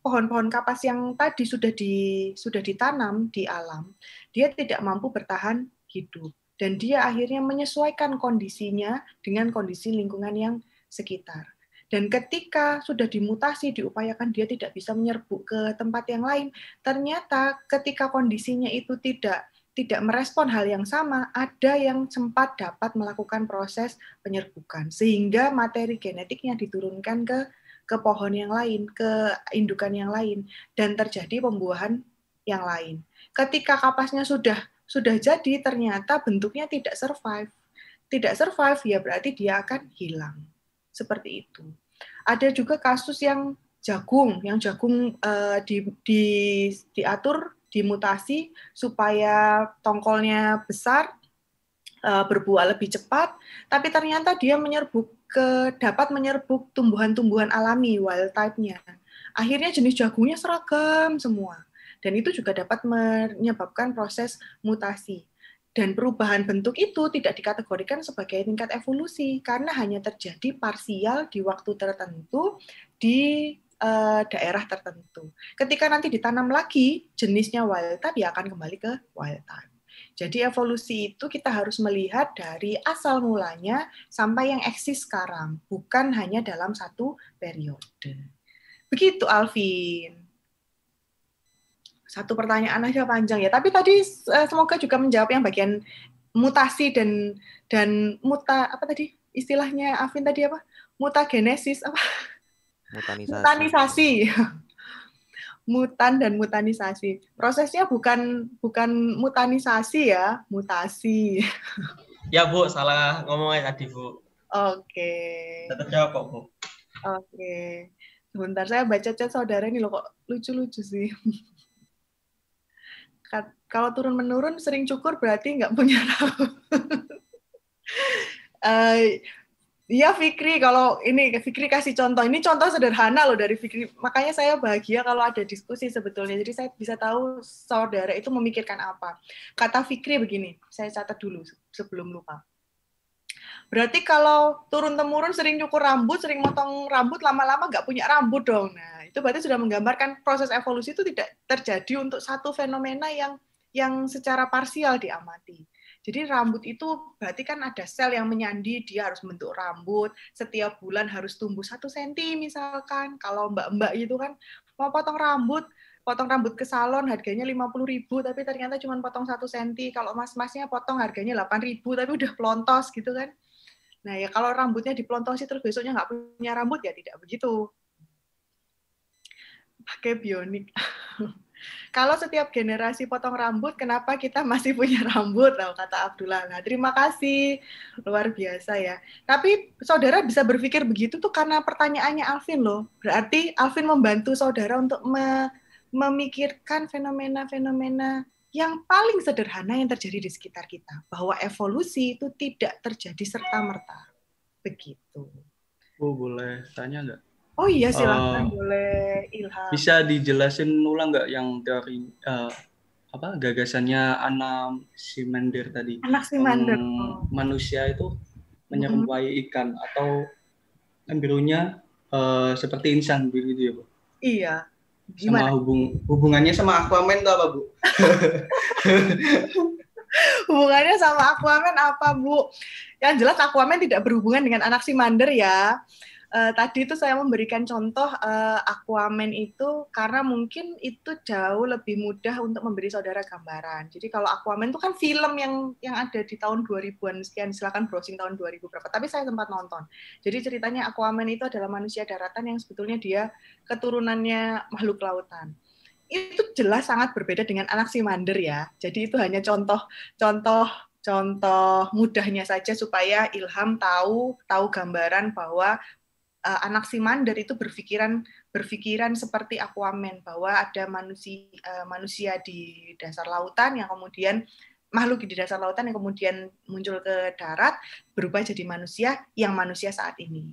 pohon-pohon kapas yang tadi sudah ditanam di alam, dia tidak mampu bertahan hidup. Dan dia akhirnya menyesuaikan kondisinya dengan kondisi lingkungan yang sekitar. Dan ketika sudah dimutasi, diupayakan dia tidak bisa menyerbu ke tempat yang lain, ternyata ketika kondisinya itu tidak merespon hal yang sama, ada yang sempat dapat melakukan proses penyerbukan. Sehingga materi genetiknya diturunkan ke pohon yang lain, ke indukan yang lain, dan terjadi pembuahan yang lain. Ketika kapasnya sudah jadi, ternyata bentuknya tidak survive. Tidak survive, ya berarti dia akan hilang. Seperti itu. Ada juga kasus yang jagung diatur, dimutasi supaya tongkolnya besar, berbuah lebih cepat, tapi ternyata dia dapat menyerbuk tumbuhan-tumbuhan alami, wild type-nya. Akhirnya jenis jagungnya seragam semua. Dan itu juga dapat menyebabkan proses mutasi. Dan perubahan bentuk itu tidak dikategorikan sebagai tingkat evolusi, karena hanya terjadi parsial di waktu tertentu, di daerah tertentu. Ketika nanti ditanam lagi, jenisnya wild type, ya akan kembali ke wild type. Jadi evolusi itu kita harus melihat dari asal mulanya sampai yang eksis sekarang, bukan hanya dalam satu periode. Begitu, Alvin. Satu pertanyaan aja panjang ya, tapi tadi semoga juga menjawab yang bagian mutasi dan apa tadi istilahnya Alvin tadi apa? Mutagenesis apa? Mutanisasi. Mutan dan mutanisasi. Prosesnya bukan mutanisasi ya, mutasi. Ya Bu, salah ngomongnya tadi Bu. Oke. Tetap jawab kok Bu. Oke. Sebentar, saya baca chat saudara ini loh, kok lucu-lucu sih. Kalau turun-menurun sering cukur berarti nggak punya rambut. Iya Fikri, kalau ini Fikri kasih contoh. Ini contoh sederhana loh dari Fikri. Makanya saya bahagia kalau ada diskusi sebetulnya. Jadi saya bisa tahu saudara itu memikirkan apa. Kata Fikri begini, saya catat dulu sebelum lupa. Berarti kalau turun-temurun sering cukur rambut, sering motong rambut, lama-lama nggak punya rambut dong. Nah, itu berarti sudah menggambarkan proses evolusi itu tidak terjadi untuk satu fenomena yang secara parsial diamati. Jadi rambut itu berarti kan ada sel yang menyandi, dia harus membentuk rambut, setiap bulan harus tumbuh 1 cm misalkan. Kalau mbak-mbak gitu kan, mau potong rambut ke salon harganya 50.000, tapi ternyata cuma potong 1 cm. Kalau mas-masnya potong harganya 8.000, tapi udah pelontos gitu kan. Nah ya kalau rambutnya dipelontosi terus besoknya nggak punya rambut, ya tidak begitu. Pakai bionik. Kalau setiap generasi potong rambut, kenapa kita masih punya rambut? Nah, kata Abdullah. Nah, terima kasih. Luar biasa ya. Tapi saudara bisa berpikir begitu tuh karena pertanyaannya Alvin loh. Berarti Alvin membantu saudara untuk memikirkan fenomena-fenomena yang paling sederhana yang terjadi di sekitar kita. Bahwa evolusi itu tidak terjadi serta-merta. Begitu. Bu, boleh tanya nggak? Oh iya, silakan boleh Ilham. Bisa dijelasin ulang nggak yang teori gagasannya Anaximander tadi? Anaximander. Manusia itu menyerupai ikan atau embrionya seperti insan begitu ya, Bu? Iya. Gimana? Sama hubungannya sama Aquaman itu apa, Bu? Hubungannya sama Aquaman apa, Bu? Yang jelas Aquaman tidak berhubungan dengan Anaximander ya. tadi itu saya memberikan contoh Aquaman itu karena mungkin itu jauh lebih mudah untuk memberi saudara gambaran. Jadi kalau Aquaman itu kan film yang ada di tahun 2000-an sekian, silakan browsing tahun 2000 berapa. Tapi saya sempat nonton. Jadi ceritanya Aquaman itu adalah manusia daratan yang sebetulnya dia keturunannya makhluk lautan. Itu jelas sangat berbeda dengan Anaximander ya. Jadi itu hanya contoh mudahnya saja supaya Ilham tahu gambaran bahwa Anaximander itu berpikiran seperti Aquaman, bahwa ada manusia di dasar lautan yang kemudian makhluk di dasar lautan yang kemudian muncul ke darat berubah jadi manusia yang manusia saat ini.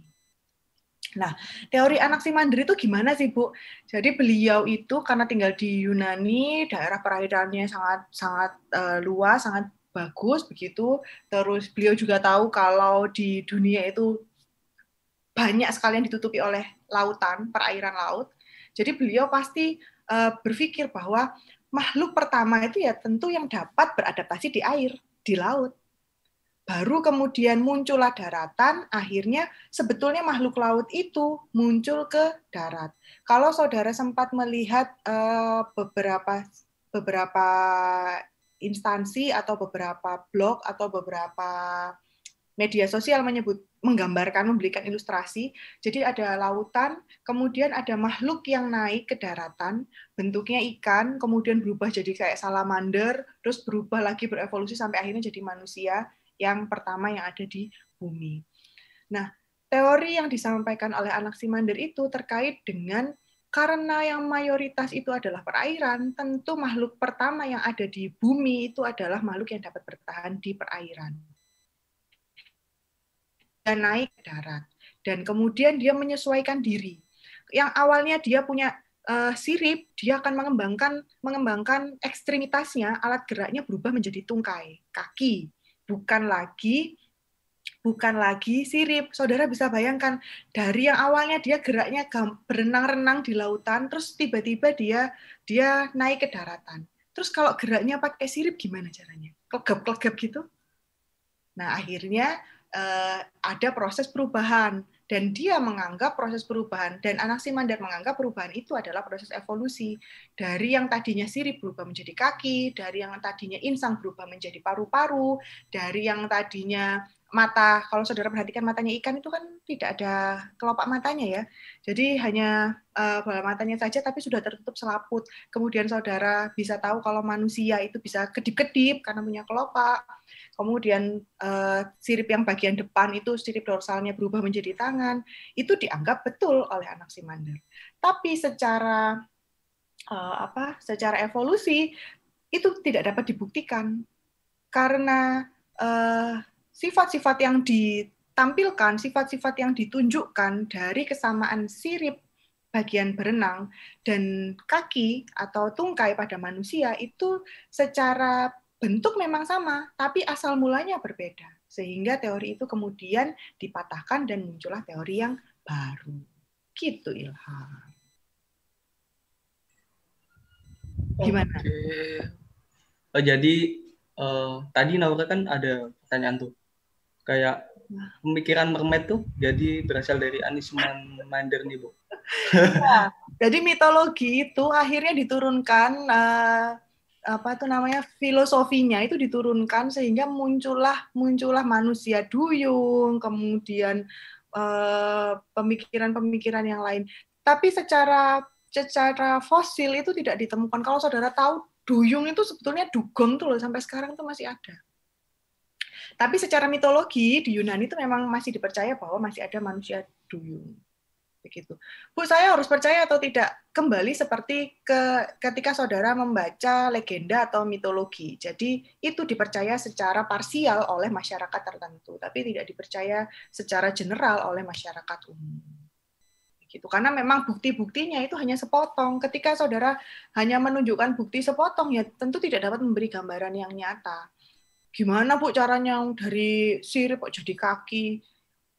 Nah, teori Anaximander itu gimana sih, Bu? Jadi beliau itu karena tinggal di Yunani, daerah perairannya sangat luas, sangat bagus begitu. Terus beliau juga tahu kalau di dunia itu banyak sekali yang ditutupi oleh lautan, perairan laut. Jadi beliau pasti berpikir bahwa makhluk pertama itu ya tentu yang dapat beradaptasi di air, di laut. Baru kemudian muncullah daratan, akhirnya sebetulnya makhluk laut itu muncul ke darat. Kalau saudara sempat melihat beberapa instansi atau beberapa blog atau beberapa media sosial memberikan ilustrasi. Jadi ada lautan, kemudian ada makhluk yang naik ke daratan, bentuknya ikan, kemudian berubah jadi kayak salamander, terus berubah lagi berevolusi sampai akhirnya jadi manusia yang pertama yang ada di bumi. Nah, teori yang disampaikan oleh Anaximander itu terkait dengan karena yang mayoritas itu adalah perairan, tentu makhluk pertama yang ada di bumi itu adalah makhluk yang dapat bertahan di perairan. Dan naik ke darat. Dan kemudian dia menyesuaikan diri. Yang awalnya dia punya sirip, dia akan mengembangkan ekstremitasnya, alat geraknya berubah menjadi tungkai, kaki. Bukan lagi sirip. Saudara bisa bayangkan, dari yang awalnya dia geraknya berenang-renang di lautan, terus tiba-tiba dia naik ke daratan. Terus kalau geraknya pakai sirip gimana caranya? Klegap-klegap gitu? Nah, akhirnya ada proses perubahan, dan dia menganggap proses perubahan, dan Anaximander menganggap perubahan itu adalah proses evolusi. Dari yang tadinya sirip berubah menjadi kaki, dari yang tadinya insang berubah menjadi paru-paru, dari yang tadinya mata, kalau saudara perhatikan matanya ikan itu kan tidak ada kelopak matanya ya, jadi hanya bola matanya saja tapi sudah tertutup selaput. Kemudian saudara bisa tahu kalau manusia itu bisa kedip-kedip karena punya kelopak. Kemudian sirip yang bagian depan itu sirip dorsalnya berubah menjadi tangan, itu dianggap betul oleh Anaximander. Tapi secara evolusi itu tidak dapat dibuktikan karena sifat-sifat yang ditampilkan, sifat-sifat yang ditunjukkan dari kesamaan sirip bagian berenang dan kaki atau tungkai pada manusia itu secara bentuk memang sama, tapi asal mulanya berbeda. Sehingga teori itu kemudian dipatahkan dan muncullah teori yang baru. Gitu, Ilham. Gimana? Oke. Jadi tadi Naura kan ada pertanyaan tuh. Kayak pemikiran mermaid tuh jadi berasal dari Anaximander nih, Bu. Ya, jadi mitologi itu akhirnya diturunkan filosofinya itu diturunkan sehingga muncullah manusia duyung, kemudian pemikiran-pemikiran yang lain. Tapi secara fosil itu tidak ditemukan. Kalau saudara tahu duyung itu sebetulnya dugong tuh loh, sampai sekarang tuh masih ada. Tapi secara mitologi di Yunani itu memang masih dipercaya bahwa masih ada manusia duyung. Begitu. Bu, saya harus percaya atau tidak? Kembali seperti ketika saudara membaca legenda atau mitologi. Jadi itu dipercaya secara parsial oleh masyarakat tertentu, tapi tidak dipercaya secara general oleh masyarakat umum. Begitu. Karena memang bukti-buktinya itu hanya sepotong. Ketika saudara hanya menunjukkan bukti sepotong, ya tentu tidak dapat memberi gambaran yang nyata. Gimana, Bu, caranya dari sirip kok jadi kaki?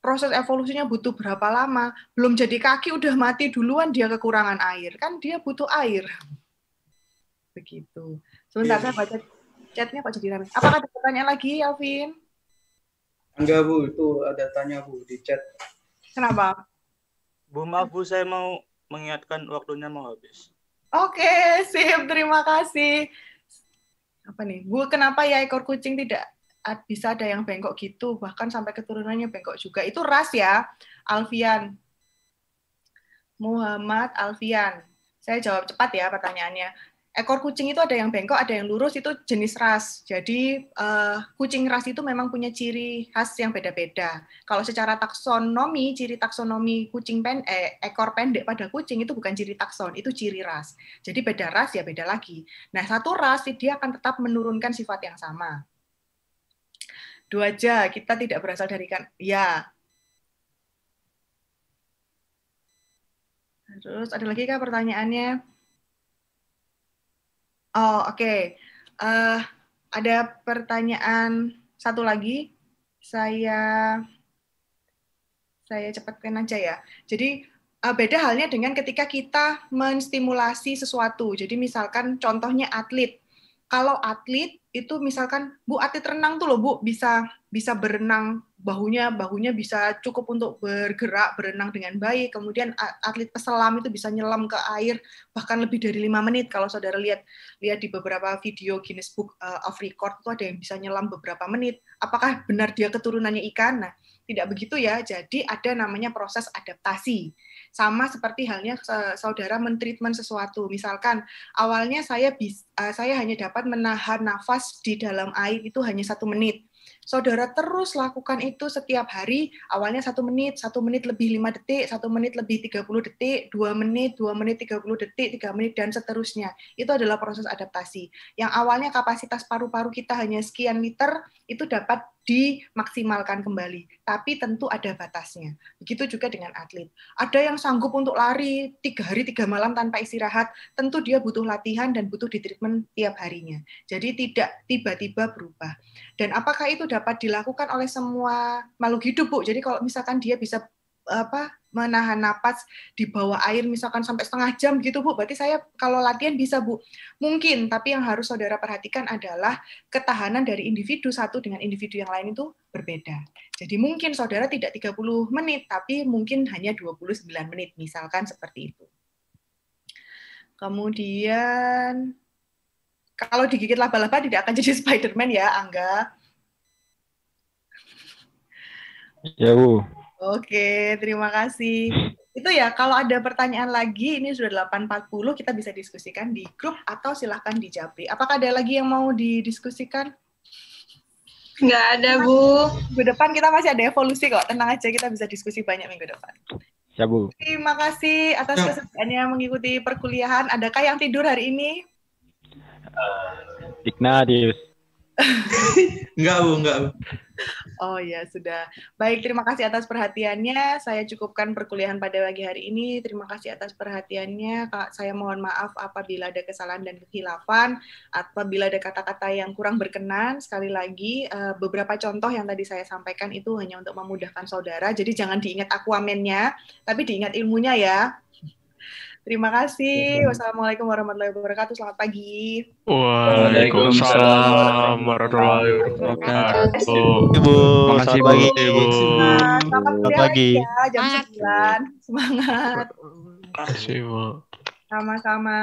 Proses evolusinya butuh berapa lama? Belum jadi kaki udah mati duluan, dia kekurangan air. Kan dia butuh air. Begitu. Sebentar, saya baca chatnya kok jadi ramai. Apakah ada pertanyaan lagi, Alvin? Enggak, Bu. Itu ada tanya, Bu, di chat. Kenapa? Bu, maaf Bu, saya mau mengingatkan waktunya mau habis. Oke, sip. Terima kasih. Apa nih? Bu, kenapa ya ekor kucing tidak bisa ada yang bengkok gitu, bahkan sampai keturunannya bengkok juga. Itu ras ya, Alfian. Muhammad Alfian. Saya jawab cepat ya pertanyaannya. Ekor kucing itu ada yang bengkok, ada yang lurus, itu jenis ras. Jadi kucing ras itu memang punya ciri khas yang beda-beda. Kalau secara taksonomi, ciri taksonomi ekor pendek pada kucing itu bukan ciri takson, itu ciri ras. Jadi beda ras ya beda lagi. Nah, satu ras dia akan tetap menurunkan sifat yang sama. Dua aja, kita tidak berasal dari kan. Ya. Terus ada lagi kah pertanyaannya? Oh, oke. Ada pertanyaan satu lagi. Saya cepatkan aja ya. Jadi beda halnya dengan ketika kita menstimulasi sesuatu. Jadi misalkan contohnya atlet. Kalau atlet itu misalkan Bu atlet renang tuh loh Bu bisa berenang, bahunya bisa cukup untuk bergerak, berenang dengan baik. Kemudian atlet peselam itu bisa nyelam ke air bahkan lebih dari 5 menit. Kalau saudara lihat di beberapa video Guinness Book of Record itu ada yang bisa nyelam beberapa menit. Apakah benar dia keturunannya ikan? Nah, tidak begitu ya. Jadi ada namanya proses adaptasi. Sama seperti halnya saudara mentreatment sesuatu. Misalkan awalnya saya hanya dapat menahan nafas di dalam air itu hanya 1 menit. Saudara terus lakukan itu setiap hari, awalnya 1 menit, 1 menit lebih 5 detik, 1 menit lebih 30 detik, 2 menit, 2 menit 30 detik, 3 menit, dan seterusnya. Itu adalah proses adaptasi. Yang awalnya kapasitas paru-paru kita hanya sekian liter, itu dapat dimaksimalkan kembali. Tapi tentu ada batasnya. Begitu juga dengan atlet. Ada yang sanggup untuk lari 3 hari 3 malam tanpa istirahat, tentu dia butuh latihan dan butuh ditreatment tiap harinya. Jadi tidak tiba-tiba berubah. Dan apakah itu dapat dilakukan oleh semua makhluk hidup, Bu? Jadi kalau misalkan dia bisa menahan napas di bawah air misalkan sampai setengah jam gitu Bu, berarti saya kalau latihan bisa Bu. Mungkin, tapi yang harus saudara perhatikan adalah ketahanan dari individu satu dengan individu yang lain itu berbeda. Jadi mungkin saudara tidak 30 menit, tapi mungkin hanya 29 menit, misalkan seperti itu. Kemudian, kalau digigit laba-laba tidak akan jadi Spider-Man ya, Angga? Ya, Bu. Oke, terima kasih. Itu ya, kalau ada pertanyaan lagi, ini sudah 8.40, kita bisa diskusikan di grup atau silahkan di Japri. Apakah ada lagi yang mau didiskusikan? Nggak ada, Bu. Minggu depan kita masih ada evolusi kok, tenang aja, kita bisa diskusi banyak minggu depan. Ya, Bu. Terima kasih atas kesediaannya mengikuti perkuliahan. Adakah yang tidur hari ini? Ignatius. Enggak, Bu. Oh ya, sudah. Baik, terima kasih atas perhatiannya. Saya cukupkan perkuliahan pada pagi hari ini. Terima kasih atas perhatiannya. Saya mohon maaf apabila ada kesalahan dan kekhilafan, apabila ada kata-kata yang kurang berkenan. Sekali lagi, beberapa contoh yang tadi saya sampaikan itu hanya untuk memudahkan saudara. Jadi jangan diingat akuamennya, tapi diingat ilmunya ya. Terima kasih. Wassalamualaikum warahmatullahi wabarakatuh. Selamat pagi. Waalaikumsalam warahmatullahi wabarakatuh. Ibu, makasih selamat pagi. Ibu. Selamat pagi. Ya, jam 9. Semangat. Makasih, Bu. Sama-sama.